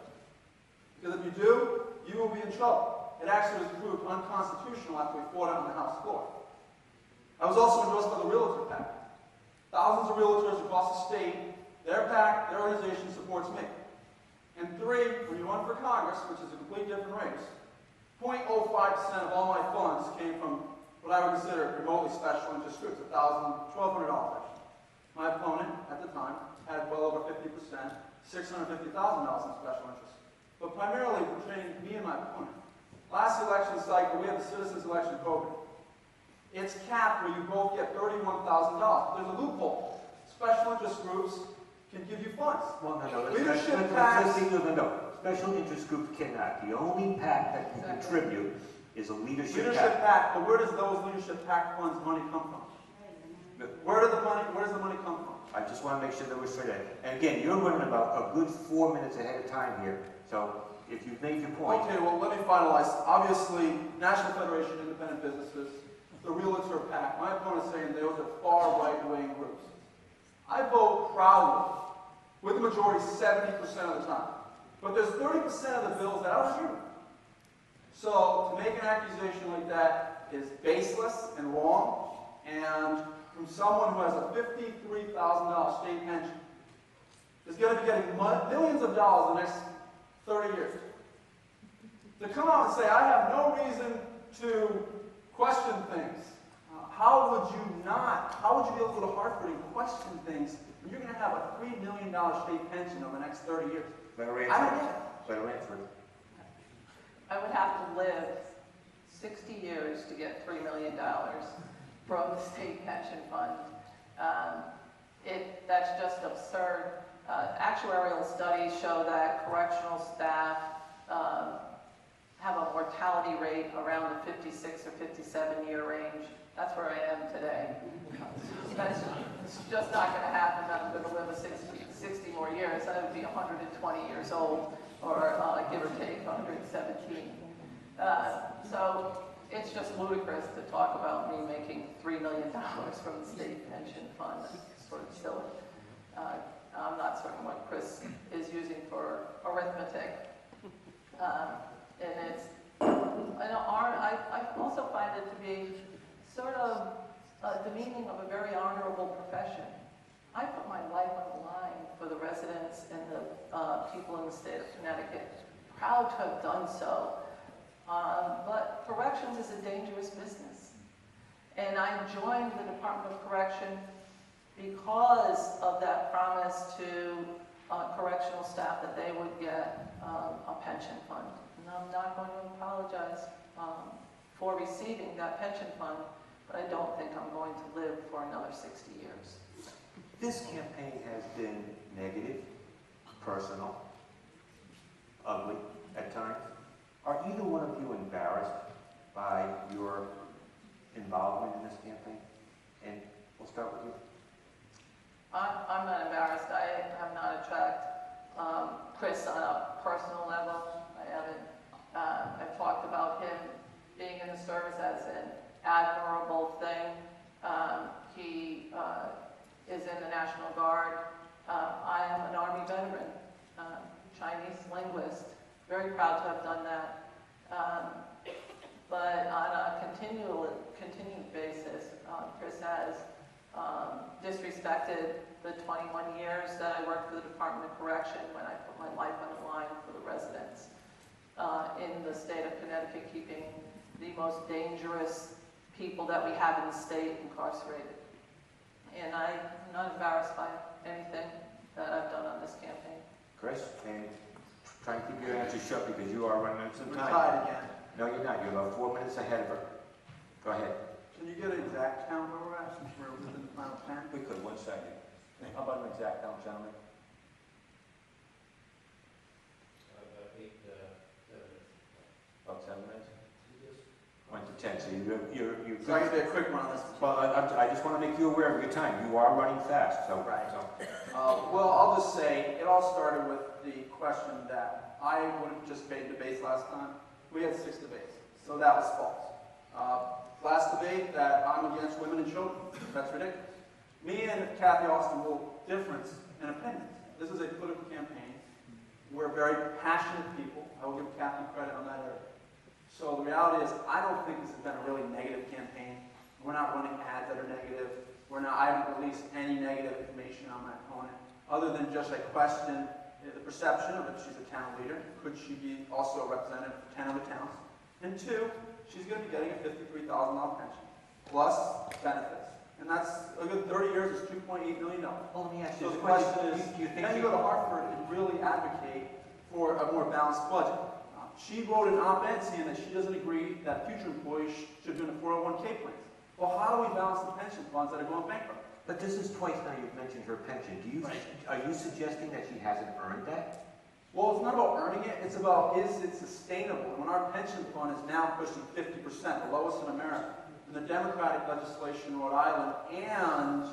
Because if you do, you will be in trouble. It actually was proved unconstitutional after we fought it on the House floor. I was also endorsed by the Realtor PAC. Thousands of realtors across the state, their PAC, their organization supports me. And 3, when you run for Congress, which is a completely different race, 0.05% of all my funds came from what I would consider remotely special interest groups, $1,200 actually. My opponent, at the time, had well over 50%, $650,000 in special interest. But primarily pertaining to me and my opponent. Last election cycle, we had the citizens' election program. It's capped where you both get $31,000. There's a loophole. Special interest groups can give you funds. Well, no. Leadership PACs. No. Special interest groups cannot. The only PAC that can contribute is a leadership PAC. PAC, but where does those leadership PAC funds money come from? Where does the money come from? I just want to make sure that we're straight. And again, you're running about a good 4 minutes ahead of time here. So if you've made your point. Okay, well, let me finalize. Obviously, National Federation of Independent Businesses, the Realtor PAC, my opponent is saying those are far right-wing groups. I vote proudly with the majority 70% of the time. But there's 30% of the bills that I don't agree with. So to make an accusation like that is baseless and wrong, and from someone who has a $53,000 state pension is going to be getting millions of dollars in the next 30 years. To come out and say, I have no reason to question things. How would you be able to go to Hartford and question things when you're going to have a $3 million state pension over the next 30 years? Better I don't get it. Better answer. I would have to live 60 years to get $3 million from the state pension fund. That's just absurd. Actuarial studies show that correctional staff have a mortality rate around the 56 or 57 year range. That's where I am today. It's just not going to happen. I'm going to live 60 more years. I would be 120 years old, or give or take 117. So it's just ludicrous to talk about me making $3 million from the state pension fund. It's sort of silly. I'm not certain what Chris is using for arithmetic. I also find it to be sort of demeaning of a very honorable profession. I put my life on the line for the residents and the people in the state of Connecticut. Proud to have done so. But corrections is a dangerous business. And I joined the Department of Correction because of that promise to correctional staff that they would get a pension fund. And I'm not going to apologize for receiving that pension fund, but I don't think I'm going to live for another 60 years. This campaign has been negative, personal, ugly at times. Are either one of you embarrassed by your involvement in this campaign? And we'll start with you. I'm not embarrassed. I have not attacked Chris on a personal level. I haven't. I've talked about him being in the service as an admirable thing. He is in the National Guard. I am an Army veteran, Chinese linguist. Very proud to have done that. But on a continued basis, Chris has disrespected the 21 years that I worked for the Department of Correction when I put my life on the line for the residents in the state of Connecticut, keeping the most dangerous people that we have in the state incarcerated. And I'm not embarrassed by anything that I've done on this campaign. Chris, and try and keep your answer short because you are running out of some We're time. tied again. No, you're not. You're about 4 minutes ahead of her. Go ahead. Can you get an exact count where we're at, since we're within the final 10? We could, 1 second. How about an exact count, gentlemen? About 7 minutes? 1 to 10, so you're So I can do a quick one on this. Well, I just want to make you aware of your time. You are running fast, so. Right. So. Well, I'll just say, it all started with the question that I would have participated in debates last time. We had 6 debates, so that was false. Last debate that I'm against women and children. That's ridiculous. Me and Cathy Austin will difference in opinions. This is a political campaign. We're very passionate people. I will give Cathy credit on that area. So the reality is, I don't think this has been a really negative campaign. We're not running ads that are negative. I haven't released any negative information on my opponent, other than just I question the perception of if she's a town leader. Could she be also a representative for 10 other towns? And 2, she's going to be getting a $53,000 pension, plus benefits. And that's a good 30 years is $2.8 million. Well, let me ask you So this the question is, do you think can you go to Hartford and really advocate for a more balanced budget? She wrote an op-ed saying that she doesn't agree that future employees should do a 401k plan. Well, how do we balance the pension funds that are going bankrupt? But this is twice now you've mentioned her pension. Are you suggesting that she hasn't earned that? Well, it's not about earning it, it's about is it sustainable? When our pension fund is now pushing 50%, the lowest in America, and the Democratic legislation in Rhode Island and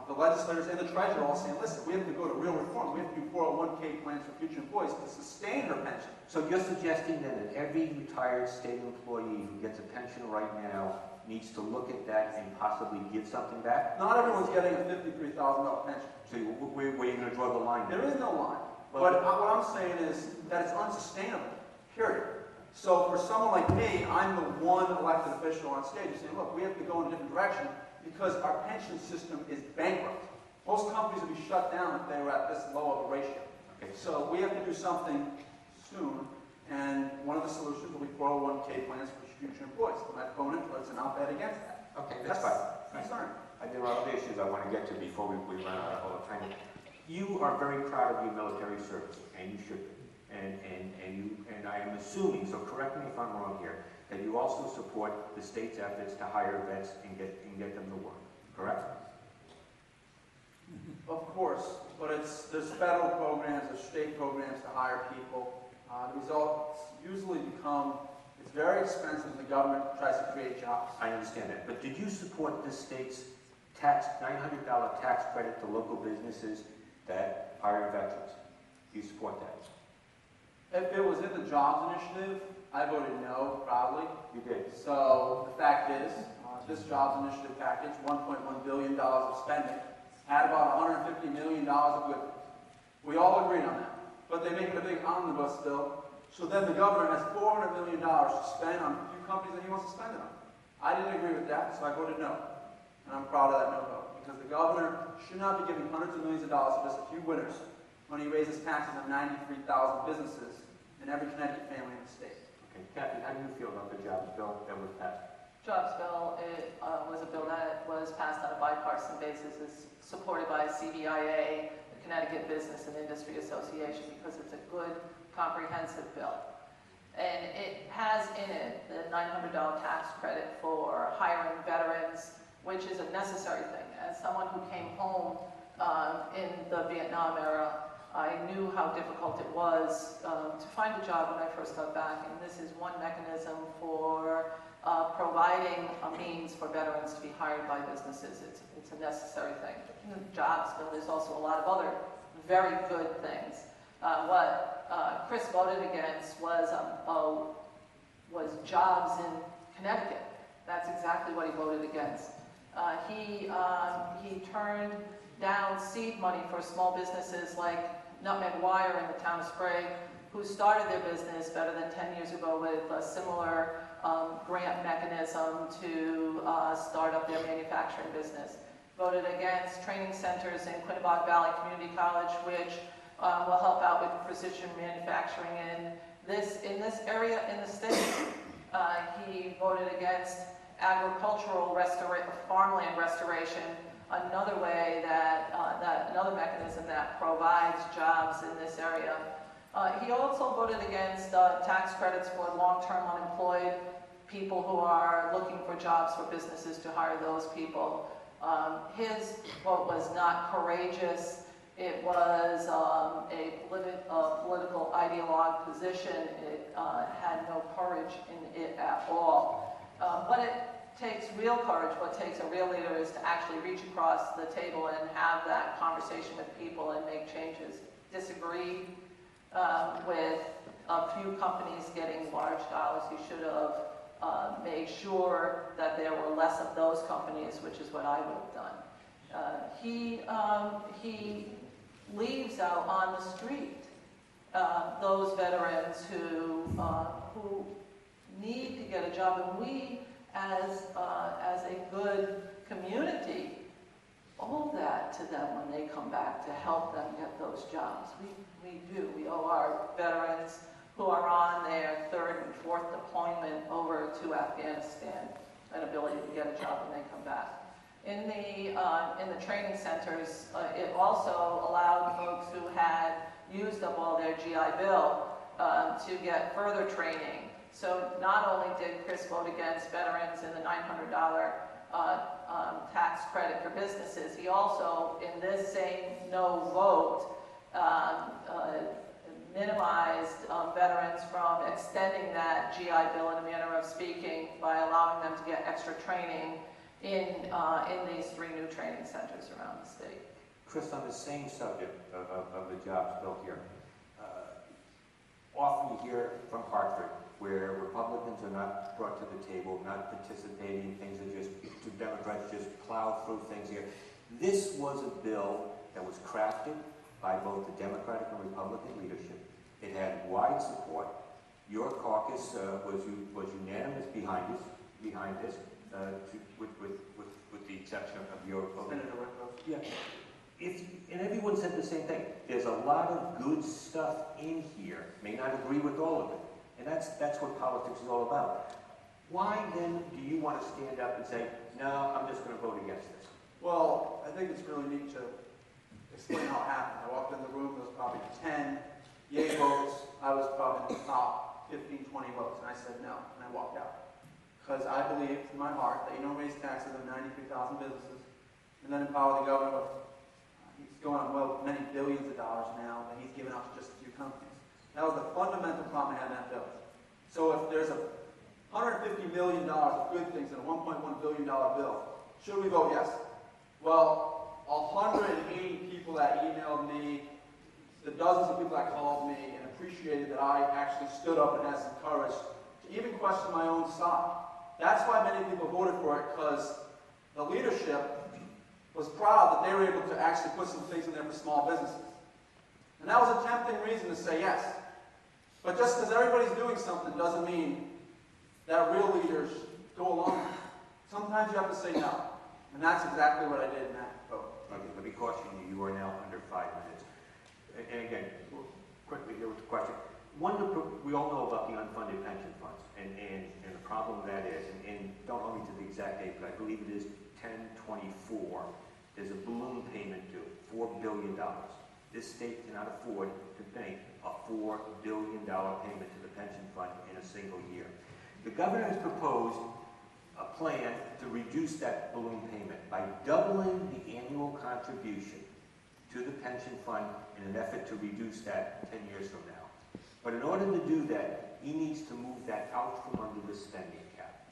the legislators and the treasurer all saying, listen, we have to go to real reform. We have to do 401k plans for future employees to sustain her pension. So you're suggesting then that every retired state employee who gets a pension right now needs to look at that and possibly give something back? Not everyone's getting a $53,000 pension. So where are you going to draw the line? There is no line. Well, But what I'm saying is that it's unsustainable, period. So for someone like me, I'm the one elected official on stage saying, look, we have to go in a different direction because our pension system is bankrupt. Most companies would be shut down if they were at this low of a ratio. Okay. So we have to do something soon, and one of the solutions will be 401k plans for future employees. My opponent was an op-ed against that. Okay, that's fine. Concern. There are other issues I want to get to before we run out of time. You are very proud of your military service, and you should be. And I am assuming, so correct me if I'm wrong here, that you also support the state's efforts to hire vets and get them to work, correct? Of course, but there's federal programs, there's state programs to hire people. The results usually become, it's very expensive and the government tries to create jobs. I understand that, but did you support the state's $900 tax credit to local businesses that hire veterans? Do you support that? If it was in the jobs initiative, I voted no, proudly. You did. So the fact is, this jobs initiative package, $1.1 billion of spending, had about $150 million of goodwill. We all agreed on that. But they make it a big omnibus bill, so then the governor has $400 million to spend on a few companies that he wants to spend it on. I didn't agree with that, so I voted no. And I'm proud of that no vote, because the governor should not be giving hundreds of millions of dollars to just a few winners when he raises taxes on 93,000 businesses and every Connecticut family in the state. Okay, Cathy, how do you feel about the jobs bill that was passed? Jobs bill, it was a bill that was passed on a bipartisan basis. It's supported by CBIA, the Connecticut Business and Industry Association, because it's a good, comprehensive bill. And it has in it the $900 tax credit for hiring veterans, which is a necessary thing. As someone who came home in the Vietnam era, I knew how difficult it was to find a job when I first got back, and this is one mechanism for providing a means for veterans to be hired by businesses. It's a necessary thing. In the jobs bill, there's also a lot of other very good things. What Chris voted against was jobs in Connecticut. That's exactly what he voted against. He turned down seed money for small businesses like Nutmeg Wire in the town of Sprague, who started their business better than 10 years ago with a similar grant mechanism to start up their manufacturing business. Voted against training centers in Quinebaug Valley Community College, which will help out with precision manufacturing in this area in the state. He voted against agricultural farmland restoration, another way another mechanism that provides jobs in this area. He also voted against tax credits for long-term unemployed people who are looking for jobs for businesses to hire those people. His vote was not courageous. It was a political ideologue position. It had no courage in it at all. What it takes real courage, what takes a real leader is to actually reach across the table and have that conversation with people and make changes. Disagree with a few companies getting large dollars. He should have made sure that there were less of those companies, which is what I would have done. He leaves out on the street those veterans who need to get a job, and we, as a good community, owe that to them when they come back to help them get those jobs. We do. We owe our veterans who are on their third and fourth deployment over to Afghanistan an ability to get a job when they come back. In the training centers, it also allowed folks who had used up all their GI Bill to get further training. So not only did Chris vote against veterans in the $900 tax credit for businesses, he also, in this same no vote, minimized veterans from extending that GI Bill in a manner of speaking by allowing them to get extra training in these 3 new training centers around the state. Chris, on the same subject of the jobs bill here, often you hear from Hartford where Republicans are not brought to the table, not participating, things are just, Democrats just plow through things here. This was a bill that was crafted by both the Democratic and Republican leadership. It had wide support. Your caucus was unanimous behind this, with the exception of your vote. Yeah. And everyone said the same thing. There's a lot of good stuff in here. May not agree with all of it. And that's what politics is all about. Why then do you want to stand up and say, no, I'm just going to vote against this? Well, I think it's really neat to explain how it happened. I walked in the room, there was probably 10 yay votes. I was probably in the top 15, 20 votes, and I said no, and I walked out. Because I believe in my heart that you don't raise taxes on 93,000 businesses and then empower the governor with, he's going on many billions of dollars now that he's given out to just a few companies. That was the fundamental problem I had in that bill. So if there's a $150 million of good things in a $1.1 billion bill, should we vote yes? Well, 180 people that emailed me, the dozens of people that called me and appreciated that I actually stood up and had some courage to even question my own side. That's why many people voted for it, because the leadership was proud that they were able to actually put some things in there for small businesses. And that was a tempting reason to say yes. But just because everybody's doing something doesn't mean that real leaders go along with it. Sometimes you have to say no. And that's exactly what I did in that vote. Okay, let me caution you, you are now under 5 minutes. And again, quickly here with the question. We all know about the unfunded pension funds and the problem that is, and don't hold me to the exact date, but I believe it is 10/24. There's a balloon payment due, $4 billion. This state cannot afford to make a $4 billion payment to the pension fund in a single year. The governor has proposed a plan to reduce that balloon payment by doubling the annual contribution to the pension fund in an effort to reduce that 10 years from now. But in order to do that, he needs to move that out from under the spending cap.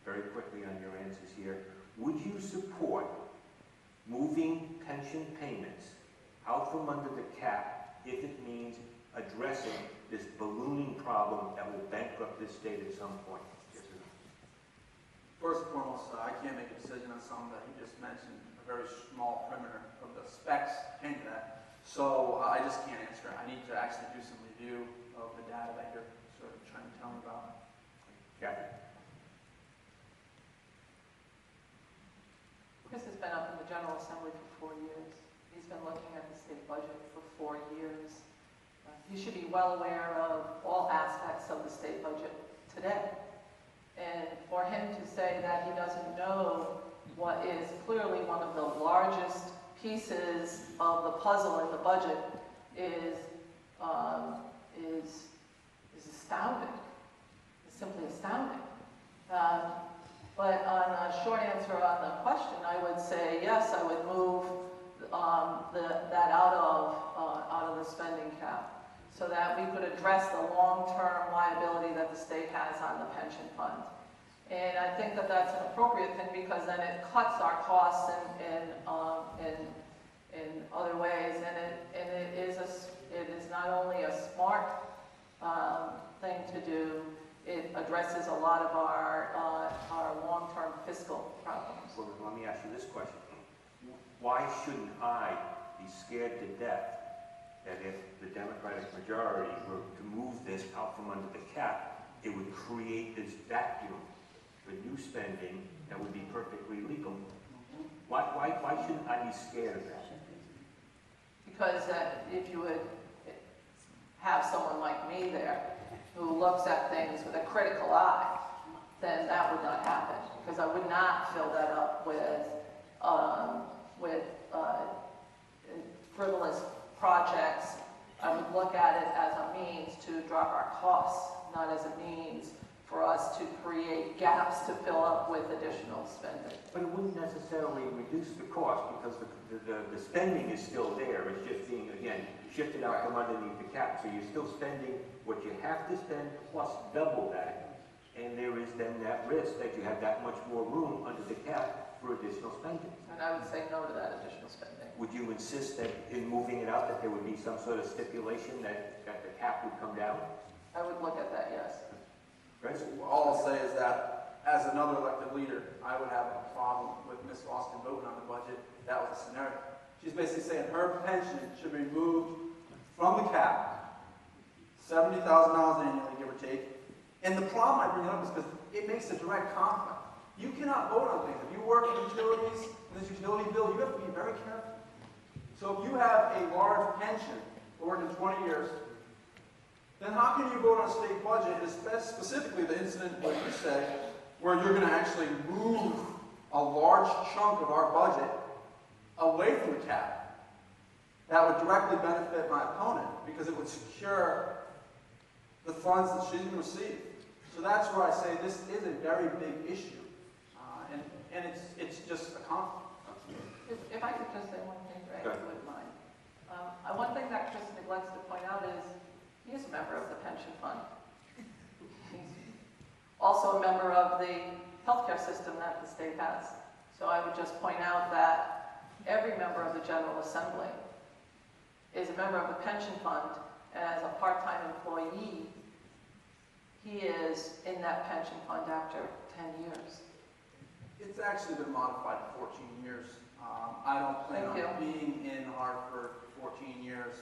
Very quickly on your answers here, would you support moving pension payments out from under the cap if it means addressing this ballooning problem that will bankrupt this state at some point? Yes or no? First and foremost, I can't make a decision on something that you just mentioned, a very small perimeter of the specs came to that. So I just can't answer it. I need to actually do some review of the data that you're sort of trying to tell me about. Cathy? Chris has been up in the General Assembly for 4 years. He's been looking at the state budget for 4 years. He should be well aware of all aspects of the state budget today. And for him to say that he doesn't know what is clearly one of the largest pieces of the puzzle in the budget is astounding. It's simply astounding. But on a short answer on the question, I would say yes, I would move that out of the spending cap so that we could address the long-term liability that the state has on the pension fund. And I think that that's an appropriate thing because then it cuts our costs in other ways, and it is not only a smart thing to do, it addresses a lot of our long-term fiscal problems. Well, let me ask you this question. Why shouldn't I be scared to death that if the Democratic majority were to move this out from under the cap, it would create this vacuum for new spending that would be perfectly legal? Why shouldn't I be scared of that? Because if you would have someone like me there who looks at things with a critical eye, then that would not happen. Because I would not fill that up with frivolous projects. I would look at it as a means to drop our costs, not as a means for us to create gaps to fill up with additional spending. But it wouldn't necessarily reduce the cost because the spending is still there. It's just being, again, shifted out from underneath the cap. So you're still spending what you have to spend plus double that. And there is then that risk that you have that much more room under the cap for additional spending. And I would say no to that additional spending. Would you insist that in moving it out that there would be some sort of stipulation that the cap would come down? I would look at that, yes. Right? All I'll say is that, as another elected leader, I would have a problem with Ms. Austin voting on the budget. That was a scenario. She's basically saying her pension should be removed from the cap, $70,000 annually, give or take. And the problem I bring it up is because it makes a direct conflict. You cannot vote on things. If you work in utilities, in this utility bill, you have to be very careful. So if you have a large pension, working 20 years, then how can you vote on a state budget, specifically the incident where you say, where you're going to actually move a large chunk of our budget away from the cap? That would directly benefit my opponent because it would secure the funds that she's going to receive. So that's where I say this is a very big issue, and it's just a conflict. If I could just say one thing, Ray, if you wouldn't mind. One thing that Chris neglects to point out is he is a member of the pension fund. He's also a member of the healthcare system that the state has. So I would just point out that every member of the General Assembly is a member of the pension fund, and as a part-time employee, he is in that pension fund after 10 years. It's actually been modified to 14 years. I don't plan on being in Hartford for 14 years.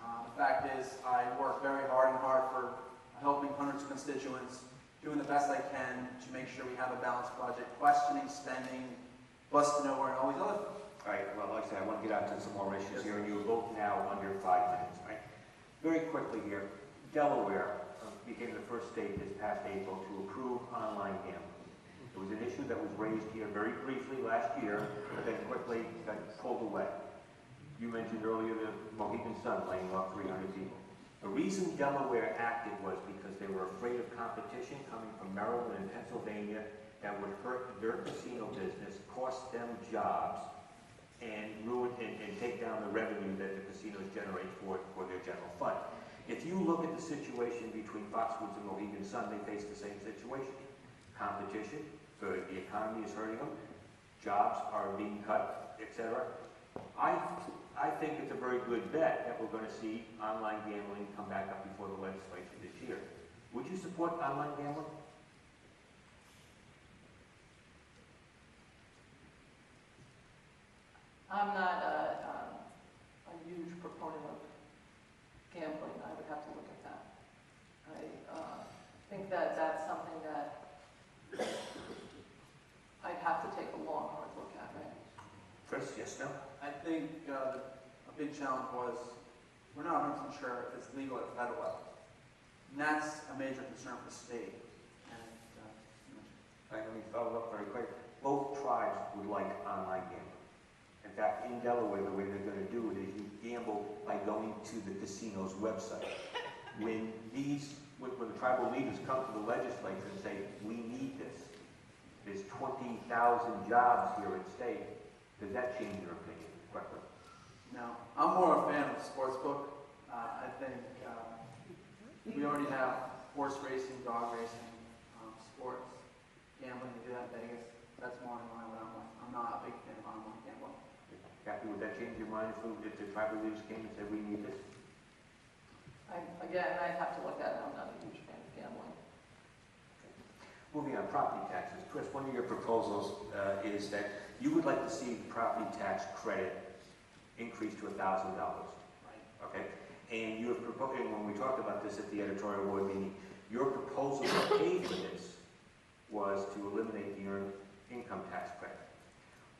The fact is, I work very hard in Hartford, helping hundreds of constituents, doing the best I can to make sure we have a balanced budget, questioning spending, busting nowhere, and all these other things. All right, well, like I said, I want to get out to some more issues here, and you're both now under 5 minutes, right? Very quickly here, Delaware became the first state this past April to approve online gambling. It was an issue that was raised here very briefly last year, but then quickly got pulled away. You mentioned earlier the Mohegan Sun laying off 300 people. The reason Delaware acted was because they were afraid of competition coming from Maryland and Pennsylvania that would hurt their casino business, cost them jobs, and ruin and take down the revenue that the casinos generate for their general fund. If you look at the situation between Foxwoods and Mohegan Sun, they face the same situation. Competition, the economy is hurting them, jobs are being cut, etc. I think it's a very good bet that we're going to see online gambling come back up before the legislature this year. Would you support online gambling? I'm not a huge proponent of gambling. I would have to look at that. I think that that's something that I'd have to take a long, hard look at, right? Chris, yes, no? I think a big challenge was we're not 100% sure if it's legal at the federal level. And that's a major concern for the state. And, Let me follow up very quick. Both tribes would like online gambling. In fact, in Delaware, the way they're going to do it is you gamble by going to the casino's website. When the tribal leaders come to the legislature and say, we need this, there's 20,000 jobs here at stake, does that change your opinion quickly? No, I'm more a fan of the sports book. I think we already have horse racing, dog racing, sports, gambling. We do that in Vegas. That's more in line with what I'm like. I'm not a big fan of online gambling. Cathy, would that change your mind if the tribal leaders came and said, we need this? Again, I'd have to look at it. I'm not a huge fan of gambling. Moving on, property taxes. Chris, one of your proposals is that you would like to see the property tax credit increase to $1,000. Right. Okay? And you have proposed, and when we talked about this at the editorial board meeting, your proposal to pay for this was to eliminate the earned income tax credit.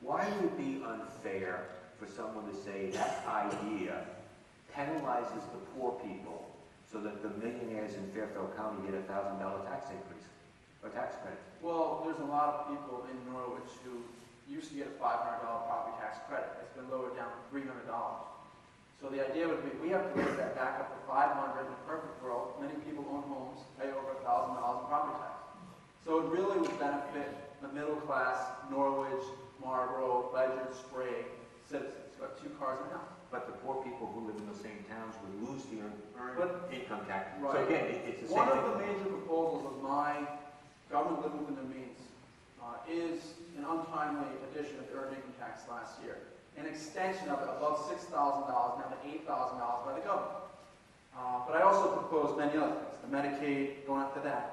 Why would it be unfair for someone to say that idea penalizes the poor people so that the millionaires in Fairfield County get a $1,000 tax increase or tax credit? Well, there's a lot of people in Norwich who used to get a $500 property tax credit. It's been lowered down to $300. So the idea would be we have to raise that back up to $500. In a perfect world, many people own homes, pay over $1,000 in property tax. So it really would benefit the middle class, Norwich, Marlborough, Ledger, Sprague citizens who have 2 cars in a house. But the poor people who live in the same towns would lose the earned income tax. Right. So again, it's the same One thing. of the major proposals of my government living within their means is an untimely addition of the earned income tax last year. An extension of it above $6,000, now to $8,000 by the government. But I also propose many other things. The Medicaid, going up to that.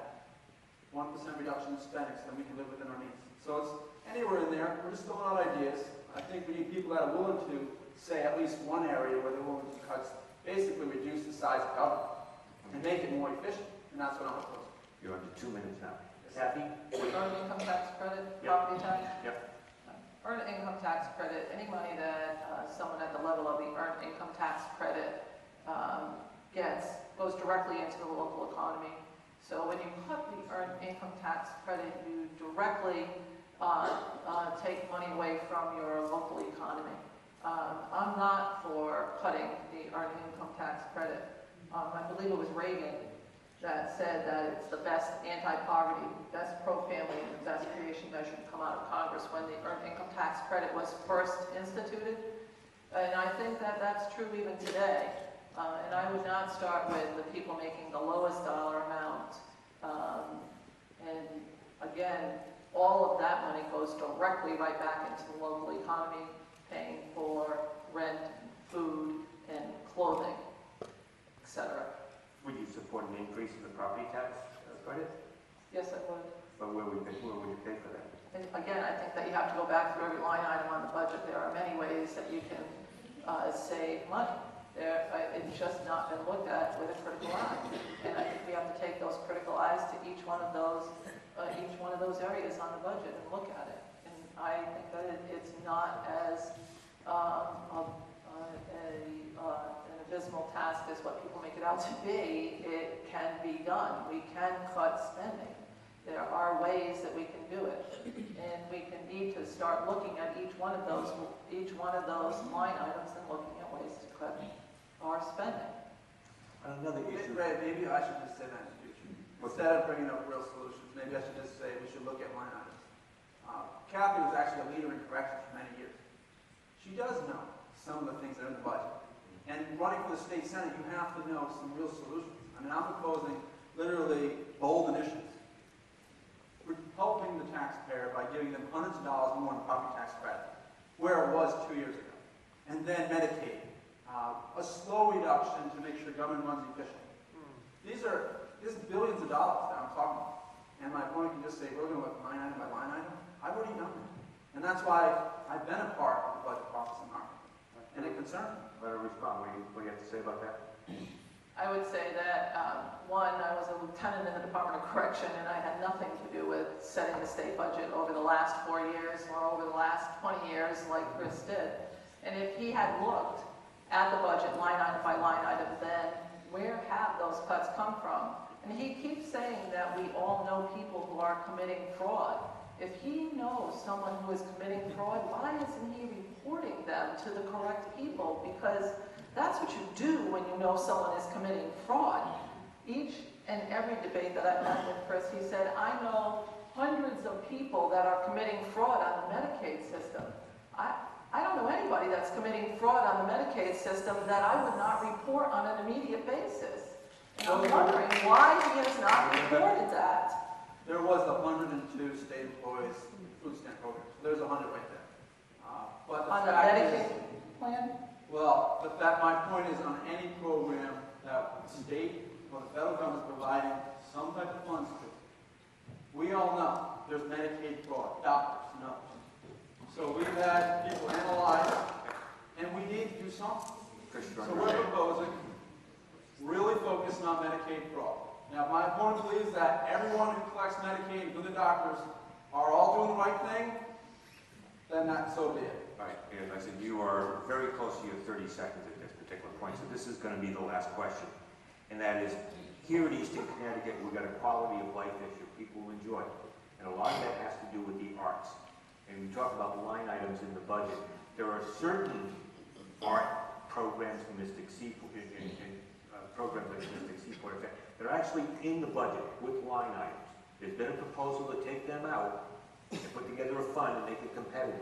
1% reduction in spending so that we can live within our means. So it's anywhere in there. We're just throwing out ideas. I think we need people that are willing to say at least one area where they're willing to cut, basically reduce the size of government and make it more efficient. And that's what I'm proposing. You're under 2 minutes now. Cathy? Earned income tax credit, Yep. property tax? Yep. Earned income tax credit, any money that someone at the level of the earned income tax credit gets goes directly into the local economy. So when you cut the earned income tax credit, you directly take money away from your local economy. I'm not for cutting the earned income tax credit. I believe it was Reagan that said that it's the best anti-poverty, best pro-family, and best creation measure to come out of Congress when the earned income tax credit was first instituted. And I think that that's true even today. And I would not start with the people making the lowest dollar amount. And again, all of that money goes directly right back into the local economy, paying for rent, food, and clothing, etc. Would you support an increase in the property tax credit? Yes, I would. But where would you pay for that? And again, I think that you have to go back through every line item on the budget. There are many ways that you can save money. It's just not been looked at with a critical eye. And I think we have to take those critical eyes to each one of those areas on the budget and look at it. And I think that it's not as an abysmal task as what people make it out to be. It can be done. We can cut spending. There are ways that we can do it, and we can need to start looking at each one of those line items and looking at ways to cut our spending. Another issue. Ray, maybe I should just say that in the future. Instead of bringing up real solutions, maybe I should just say we should look at line items. Cathy was actually a leader in corrections for many years. She does know some of the things that are in the budget. And running for the state senate, you have to know some real solutions. I mean, I'm proposing literally bold initiatives. We're helping the taxpayer by giving them hundreds of dollars more in property tax credit, where it was 2 years ago. And then Medicaid, a slow reduction to make sure government runs efficiently. This is billions of dollars that I'm talking about. And my opponent can just say, we're going to look line item by line item. I've already done it. And that's why I've been a part of the budget process in Norwich. And it concerns me. Let her respond. What do you have to say about that? I would say that, one, I was a lieutenant in the Department of Correction, and I had nothing to do with setting the state budget over the last 4 years or over the last 20 years like Chris did. And if he had looked at the budget line item by line item, then where have those cuts come from? And he keeps saying that we all know people who are committing fraud. If he knows someone who is committing fraud, why isn't he reporting them to the correct people? Because that's what you do when you know someone is committing fraud. Each and every debate that I've had with Chris, he said, I know hundreds of people that are committing fraud on the Medicaid system. I don't know anybody that's committing fraud on the Medicaid system that I would not report on an immediate basis. And I'm wondering why he has not reported that. There was the 102 state employees food stamp program. There's 100 right there. But On the fact Medicaid is, plan? well, my point is on any program that the state or the federal government is providing some type of funds to, we all know there's Medicaid fraud. Doctors know. So we've had people analyze, and we need to do something. So we're proposing really focusing on Medicaid fraud. Now, if my opponent believes that everyone who collects Medicaid, including the doctors, are all doing the right thing, then so be it. All right, and I said you are very close to your 30 seconds at this particular point, so this is going to be the last question. And that is, here in Eastern Connecticut, we've got a quality of life issue people enjoy. And a lot of that has to do with the arts. And we talk about the line items in the budget. There are certain art programs, Mystic Seaport, programs like Mystic Seaport, that are actually in the budget with line items. There's been a proposal to take them out and put together a fund and make it competitive.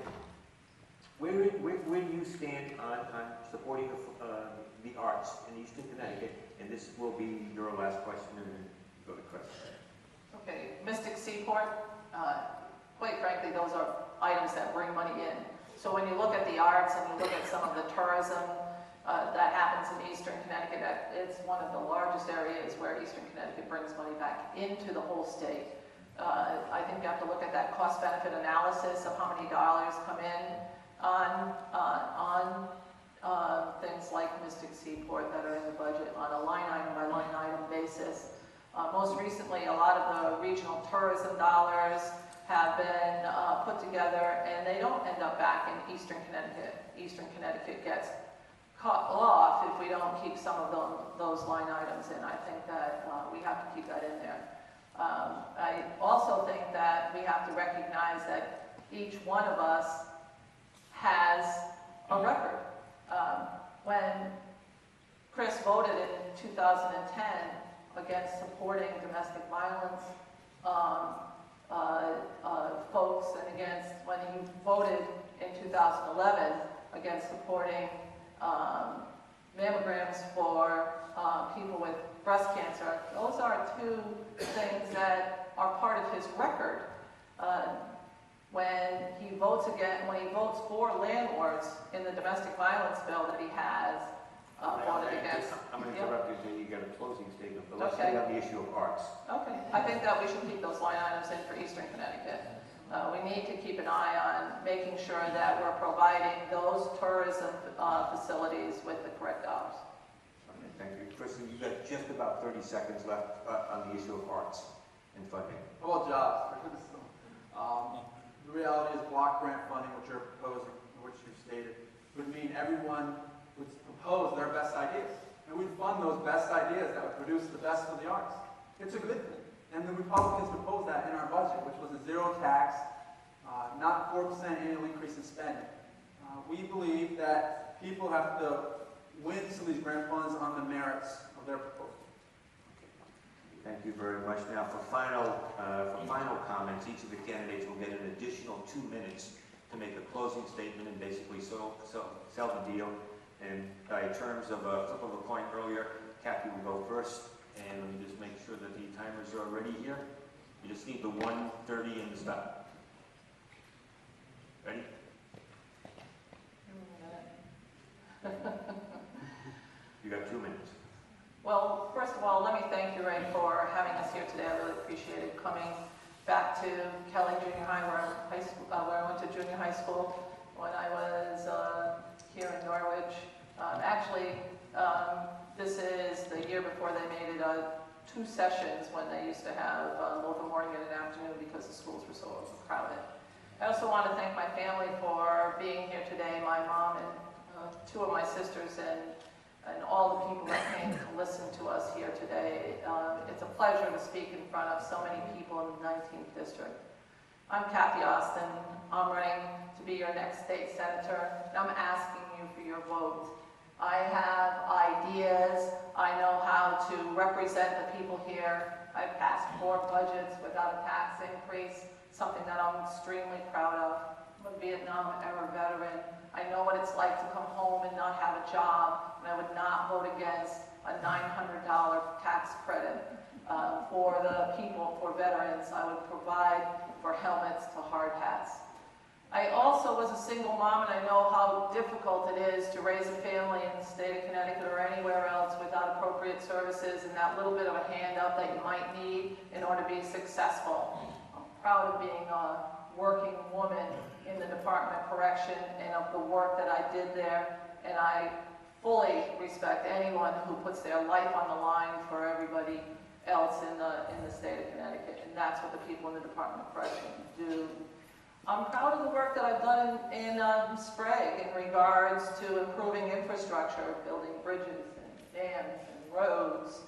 Where do you stand on supporting the arts in Eastern Connecticut? And this will be your last question, and then go to Chris. Okay, Mystic Seaport, quite frankly, those are items that bring money in. So when you look at the arts and you look at some of the tourism that happens in Eastern Connecticut, it's one of the largest areas where Eastern Connecticut brings money back into the whole state. I think you have to look at that cost-benefit analysis of how many dollars come in on things like Mystic Seaport that are in the budget on a line item by line item basis. Most recently, a lot of the regional tourism dollars have been put together, and they don't end up back in Eastern Connecticut. Eastern Connecticut gets cut off if we don't keep some of those line items in. I think that we have to keep that in there. I also think that we have to recognize that each one of us has a record. When Chris voted in 2010 against supporting domestic violence folks, and against when he voted in 2011 against supporting mammograms for people with breast cancer, those are two things that are part of his record. When he votes for landlords in the domestic violence bill that he has voted against. I'm going to interrupt you until you get a closing statement, but let's stay on the issue of arts. Okay, I think that we should keep those line items in for Eastern Connecticut. We need to keep an eye on making sure that we're providing those tourism facilities with the correct dollars. Okay, thank you. Kristen, you've got just about 30 seconds left on the issue of arts and funding. Well, jobs, for goodness sake. The reality is block grant funding, which you're proposing, which you've stated, would mean everyone would propose their best ideas. And we'd fund those best ideas that would produce the best of the arts. It's a good thing. And the Republicans proposed that in our budget, which was a zero tax, not 4% annual increase in spending. We believe that people have to win some of these grant funds on the merits of their proposal. Thank you very much. Now, for final comments, each of the candidates will get an additional 2 minutes to make a closing statement and basically sell the deal. And by terms of a flip of a coin earlier, Cathy will go first. And let me just make sure that the timers are ready here. You just need the 1:30 and the stop. Ready? You got 2 minutes. Well, first of all, let me thank you, Ray, for having us here today. I really appreciate it. Coming back to Kelly Junior High, where I went to junior high school when I was here in Norwich. This is the year before they made it 2 sessions when they used to have both a morning and an afternoon because the schools were so overcrowded. I also want to thank my family for being here today, my mom and 2 of my sisters and all the people that came to listen to us here today. It's a pleasure to speak in front of so many people in the 19th District. I'm Cathy Osten. I'm running to be your next state senator, and I'm asking you for your vote. I have ideas. I know how to represent the people here. I've passed 4 budgets without a tax increase, something that I'm extremely proud of. I'm a Vietnam-era veteran. I know what it's like to come home and not have a job, and I would not vote against a $900 tax credit for the people, for veterans. I would provide for helmets to hard hats. I also was a single mom, and I know how difficult it is to raise a family in the state of Connecticut or anywhere else without appropriate services and that little bit of a handout that you might need in order to be successful. I'm proud of being a working woman in the Department of Correction and of the work that I did there, and I fully respect anyone who puts their life on the line for everybody else in the state of Connecticut, and that's what the people in the Department of Correction do. I'm proud of the work that I've done in Sprague in regards to improving infrastructure, building bridges and dams and roads.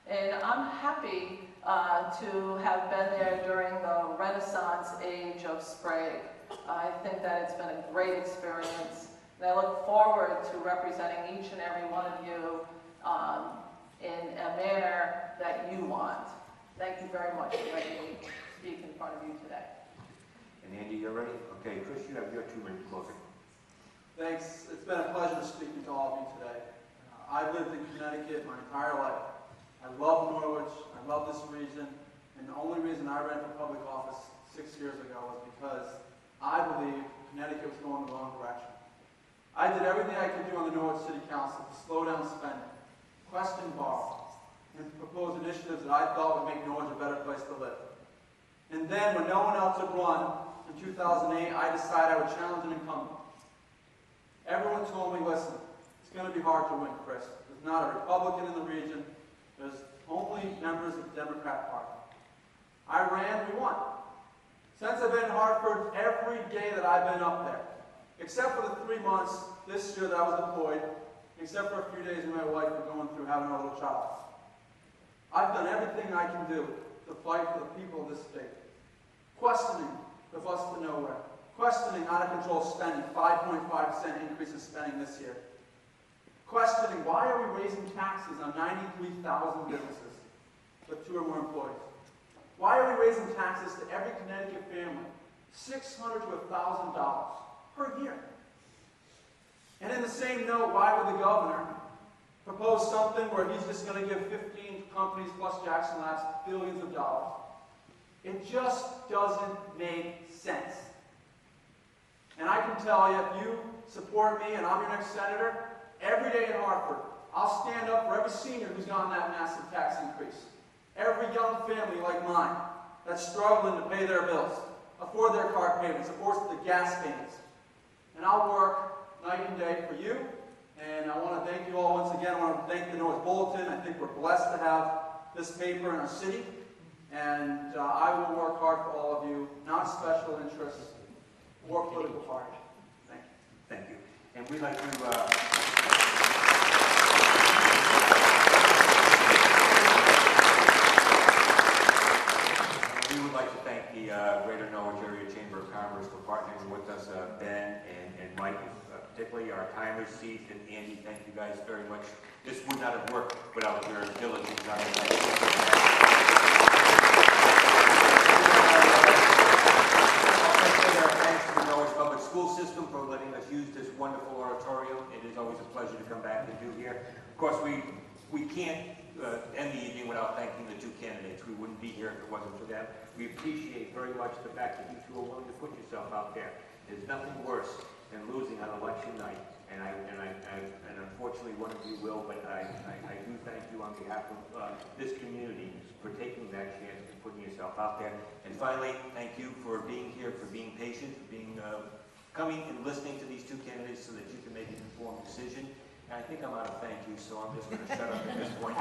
And I'm happy to have been there during the Renaissance age of Sprague. I think that it's been a great experience. And I look forward to representing each and every one of you in a manner that you want. Thank you very much for letting me speak in front of you today. And Andy, you're ready? Okay, Chris, you have your 2-minute closing. Thanks. It's been a pleasure speaking to all of you today. I've lived in Connecticut my entire life. I love Norwich. I love this region. And the only reason I ran for public office 6 years ago was because I believed Connecticut was going the wrong direction. I did everything I could do on the Norwich City Council to slow down spending, question borrowing, and propose initiatives that I thought would make Norwich a better place to live. And then, when no one else had run, in 2008, I decided I would challenge an incumbent. Everyone told me, listen, it's going to be hard to win, Chris. There's not a Republican in the region. There's only members of the Democrat Party. I ran, we won. Since I've been in Hartford, every day that I've been up there, except for the 3 months this year that I was employed, except for a few days when my wife was going through having a little child, I've done everything I can do to fight for the people of this state. Questioning the bus to nowhere. Questioning out-of-control spending, 5.5% increase in spending this year. Questioning why are we raising taxes on 93,000 businesses with 2 or more employees? Why are we raising taxes to every Connecticut family, $600 to $1,000 per year? And in the same note, why would the governor propose something where he's just going to give 15 companies plus Jackson Labs billions of dollars? It just doesn't make sense. And I can tell you, if you support me and I'm your next senator, every day in Hartford, I'll stand up for every senior who's gotten that massive tax increase. Every young family like mine that's struggling to pay their bills, afford their car payments, afford the gas payments. And I'll work night and day for you. And I want to thank you all once again. I want to thank the Norwich Bulletin. I think we're blessed to have this paper in our city. And I will work hard for all of you, not special interests or political parties. Thank you. Thank you. And we'd like to... we would like to thank the Greater Norwich Area Chamber of Commerce for partnering with us, Ben and Mike, particularly our timers, Steve and Andy. Thank you guys very much. This would not have worked without your diligence. Thanks to the Norwich Public School always a pleasure to come back and do here. Of course, we can't end the evening without thanking the two candidates. We wouldn't be here if it wasn't for them. We appreciate very much the fact that you two are willing to put yourself out there. There's nothing worse than losing on election night, and unfortunately one of you will, but I do thank you on behalf of this community for taking that chance and putting yourself out there. And finally, thank you for being here, for being patient, for being coming and listening to these two candidates so that you can make an informed decision. And I think I'm out of thank you, so I'm just going to shut up at this point.